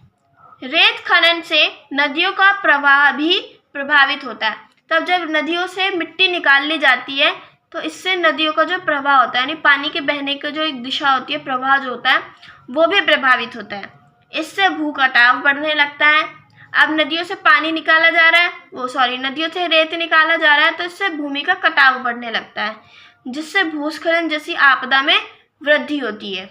[SPEAKER 2] रेत खनन से नदियों का प्रवाह भी प्रभावित होता है। तब जब नदियों से मिट्टी निकाल ली जाती है तो इससे नदियों का जो प्रवाह होता है, यानी पानी के बहने की जो एक दिशा होती है, प्रवाह जो होता है, वो भी प्रभावित होता है। इससे भू कटाव बढ़ने लगता है। अब नदियों से पानी निकाला जा रहा है, नदियों से रेत निकाला जा रहा है, तो इससे भूमि का कटाव बढ़ने लगता है, जिससे भूस्खलन जैसी आपदा में वृद्धि होती है।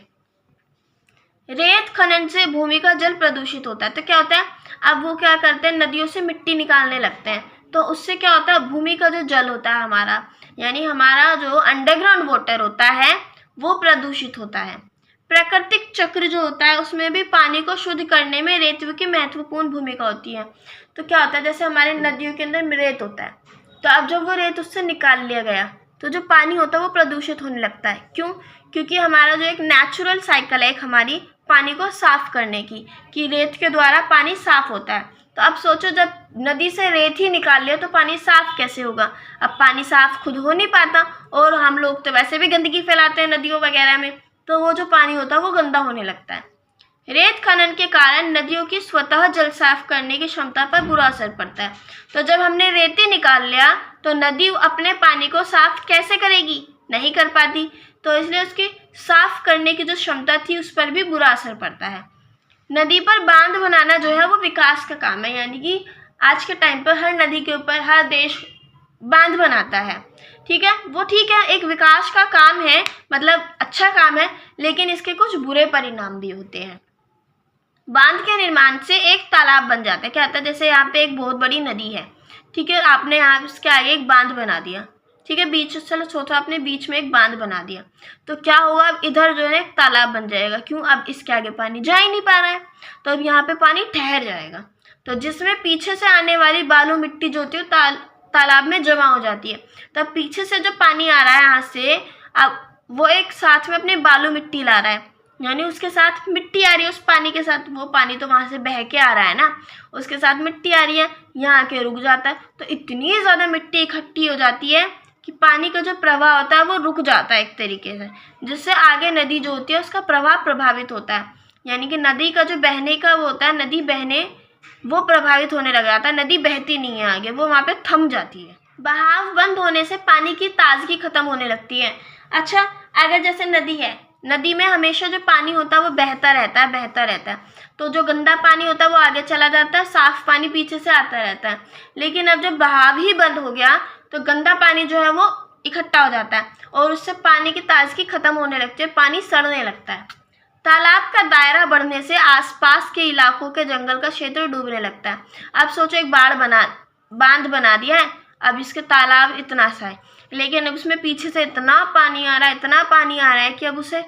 [SPEAKER 2] रेत खनन से भूमि का जल प्रदूषित होता है। तो क्या होता है, अब वो क्या करते हैं, नदियों से मिट्टी निकालने लगते हैं, तो उससे क्या होता है, भूमि का जो जल होता है हमारा, यानी हमारा जो अंडरग्राउंड वाटर होता है, वो प्रदूषित होता है। प्राकृतिक चक्र जो होता है उसमें भी पानी को शुद्ध करने में रेत की महत्वपूर्ण भूमिका होती है। तो क्या होता है, जैसे हमारे नदियों के अंदर रेत होता है, तो अब जब वो रेत उससे निकाल लिया गया तो जो पानी होता है वो प्रदूषित होने लगता है। क्यों? क्योंकि हमारा जो एक नेचुरल साइकिल है एक हमारी पानी को साफ करने की, कि रेत के द्वारा पानी साफ होता है। तो अब सोचो, जब नदी से रेत ही निकाल लिया तो पानी साफ कैसे होगा? अब पानी साफ खुद हो नहीं पाता, और हम लोग तो वैसे भी गंदगी फैलाते हैं नदियों वगैरह में, तो वो जो पानी होता है वो गंदा होने लगता है। रेत खनन के कारण नदियों की स्वतः जल साफ करने की क्षमता पर बुरा असर पड़ता है। तो जब हमने रेती निकाल लिया तो नदी अपने पानी को साफ कैसे करेगी? नहीं कर पाती, तो इसलिए उसकी साफ करने की जो क्षमता थी उस पर भी बुरा असर पड़ता है। नदी पर बांध बनाना जो है वो विकास का काम है, यानी कि आज के टाइम पर हर नदी के ऊपर हर देश बांध बनाता है, ठीक है, वो ठीक है, एक विकास का काम है, मतलब अच्छा काम है, लेकिन इसके कुछ बुरे परिणाम भी होते हैं। बांध के निर्माण से एक तालाब बन जाता है। क्या होता है, जैसे यहाँ पे एक बहुत बड़ी नदी है, ठीक है, आपने यहाँ इसके आगे एक बांध बना दिया, ठीक है, बीच, चलो सोचो आपने बीच में एक बांध बना दिया, तो क्या होगा, अब इधर जो है एक तालाब बन जाएगा। क्यों? अब इसके आगे पानी जा ही नहीं पा रहा है, तो अब यहाँ पे पानी ठहर जाएगा, तो जिसमें पीछे से आने वाली बालू मिट्टी जो होती है तालाब में जमा हो जाती है। तब पीछे से जो पानी आ रहा है यहाँ से, अब वो एक साथ में अपनी बालू मिट्टी ला रहा है, यानी उसके साथ मिट्टी आ रही है, उस पानी के साथ, वो पानी तो वहाँ से बह के आ रहा है ना, उसके साथ मिट्टी आ रही है, यहाँ आके रुक जाता है, तो इतनी ज़्यादा मिट्टी इकट्ठी हो जाती है कि पानी का जो प्रवाह होता है वो रुक जाता है एक तरीके से, जिससे आगे नदी जो होती है उसका प्रवाह प्रभावित होता है, यानी कि नदी का जो बहने का वो होता है, नदी बहने वो प्रभावित होने लग जाता है, नदी बहती नहीं है आगे, वो वहाँ पे थम जाती है। बहाव बंद होने से पानी की ताजगी खत्म होने लगती है। अच्छा, अगर जैसे नदी है, नदी में हमेशा जो पानी होता है वो बहता रहता है, तो जो गंदा पानी होता है वो आगे चला जाता है, साफ पानी पीछे से आता रहता है। लेकिन अब जब बहाव ही बंद हो गया तो गंदा पानी जो है वो इकट्ठा हो जाता है और उससे पानी की ताजगी खत्म होने लगती है, पानी सड़ने लगता है। तालाब का दायरा बढ़ने से आसपास के इलाकों के जंगल का क्षेत्र डूबने लगता है। अब सोचो, एक बांध बना दिया है, अब इसके तालाब इतना सा है, लेकिन अब उसमें पीछे से इतना पानी आ रहा है कि अब उसे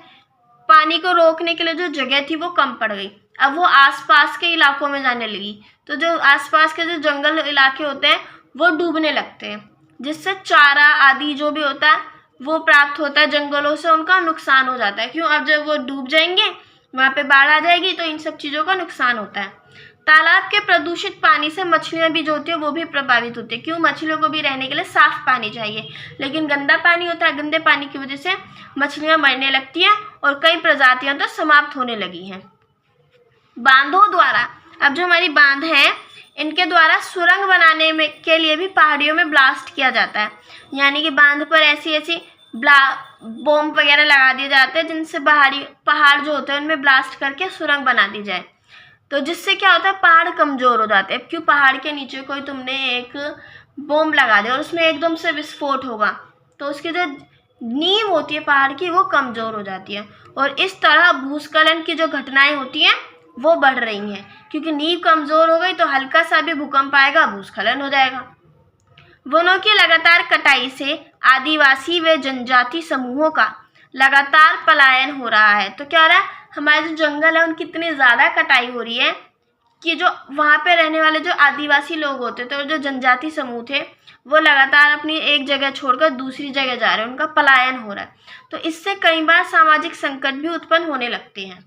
[SPEAKER 2] पानी को रोकने के लिए जो जगह थी वो कम पड़ गई, अब वो आसपास के इलाकों में जाने लगी, तो जो आसपास के जो जंगल इलाके होते हैं वो डूबने लगते हैं, जिससे चारा आदि जो भी होता है वो प्राप्त होता है जंगलों से, उनका नुकसान हो जाता है। क्यों? अब जब वो डूब जाएंगे, वहाँ पे बाढ़ आ जाएगी, तो इन सब चीज़ों का नुकसान होता है। तालाब के प्रदूषित पानी से मछलियाँ भी जो होती है वो भी प्रभावित होती है। क्यों? मछलियों को भी रहने के लिए साफ पानी चाहिए, लेकिन गंदा पानी होता है, गंदे पानी की वजह से मछलियाँ मरने लगती हैं और कई प्रजातियाँ तो समाप्त होने लगी हैं। बांधों द्वारा, अब जो हमारी बांध है इनके द्वारा सुरंग बनाने में के लिए भी पहाड़ियों में ब्लास्ट किया जाता है, यानी कि बांध पर ऐसी बॉम्ब वगैरह लगा दिए जाते हैं, जिनसे पहाड़ जो होते हैं उनमें ब्लास्ट करके सुरंग बना दी जाए। तो जिससे क्या होता है, पहाड़ कमज़ोर हो जाते हैं। क्यों? पहाड़ के नीचे कोई तुमने एक बॉम्ब लगा दिया और उसमें एकदम से विस्फोट होगा, तो उसकी जो नींव होती है पहाड़ की वो कमज़ोर हो जाती है। और इस तरह भूस्खलन की जो घटनाएं होती हैं वो बढ़ रही हैं, क्योंकि नींव कमज़ोर हो गई तो हल्का सा भी भूकंप आएगा, भूस्खलन हो जाएगा। वनों की लगातार कटाई से आदिवासी व जनजाति समूहों का लगातार पलायन हो रहा है। तो क्या हो रहा है, हमारे जो जंगल है उनकी इतनी ज़्यादा कटाई हो रही है कि जो वहाँ पे रहने वाले जो आदिवासी लोग होते थे और जो जनजाति समूह थे वो लगातार अपनी एक जगह छोड़कर दूसरी जगह जा रहे हैं, उनका पलायन हो रहा है। तो इससे कई बार सामाजिक संकट भी उत्पन्न होने लगते हैं।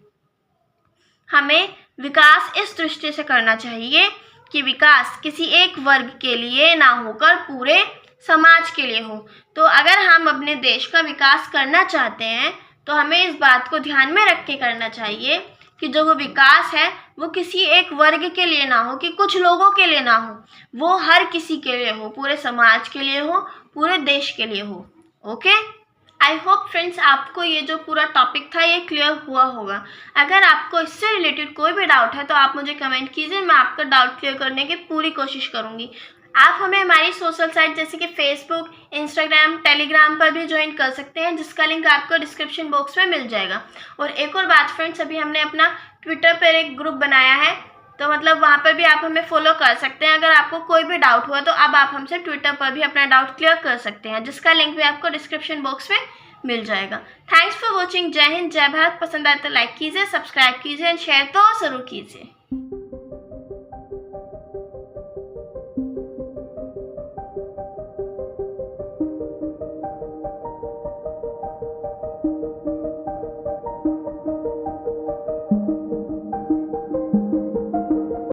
[SPEAKER 2] हमें विकास इस दृष्टि से करना चाहिए कि विकास किसी एक वर्ग के लिए ना होकर पूरे समाज के लिए हो। तो अगर हम अपने देश का विकास करना चाहते हैं तो हमें इस बात को ध्यान में रख के करना चाहिए कि जो वो विकास है वो किसी एक वर्ग के लिए ना हो, कि कुछ लोगों के लिए ना हो, वो हर किसी के लिए हो, पूरे समाज के लिए हो, पूरे देश के लिए हो। ओके, आई होप फ्रेंड्स आपको ये जो पूरा टॉपिक था ये क्लियर हुआ होगा। अगर आपको इससे रिलेटेड कोई भी डाउट है तो आप मुझे कमेंट कीजिए, मैं आपका डाउट क्लियर करने की पूरी कोशिश करूँगी। आप हमें हमारी सोशल साइट जैसे कि फेसबुक, इंस्टाग्राम, टेलीग्राम पर भी ज्वाइन कर सकते हैं, जिसका लिंक आपको डिस्क्रिप्शन बॉक्स में मिल जाएगा। और एक और बात फ्रेंड्स, अभी हमने अपना ट्विटर पर एक ग्रुप बनाया है, तो मतलब वहाँ पर भी आप हमें फॉलो कर सकते हैं। अगर आपको कोई भी डाउट हुआ तो अब आप हमसे ट्विटर पर भी अपना डाउट क्लियर कर सकते हैं, जिसका लिंक भी आपको डिस्क्रिप्शन बॉक्स में मिल जाएगा। Thanks for watching. जय हिंद, जय भारत। पसंद आए तो लाइक कीजिए, सब्सक्राइब कीजिए एंड शेयर तो ज़रूर कीजिए।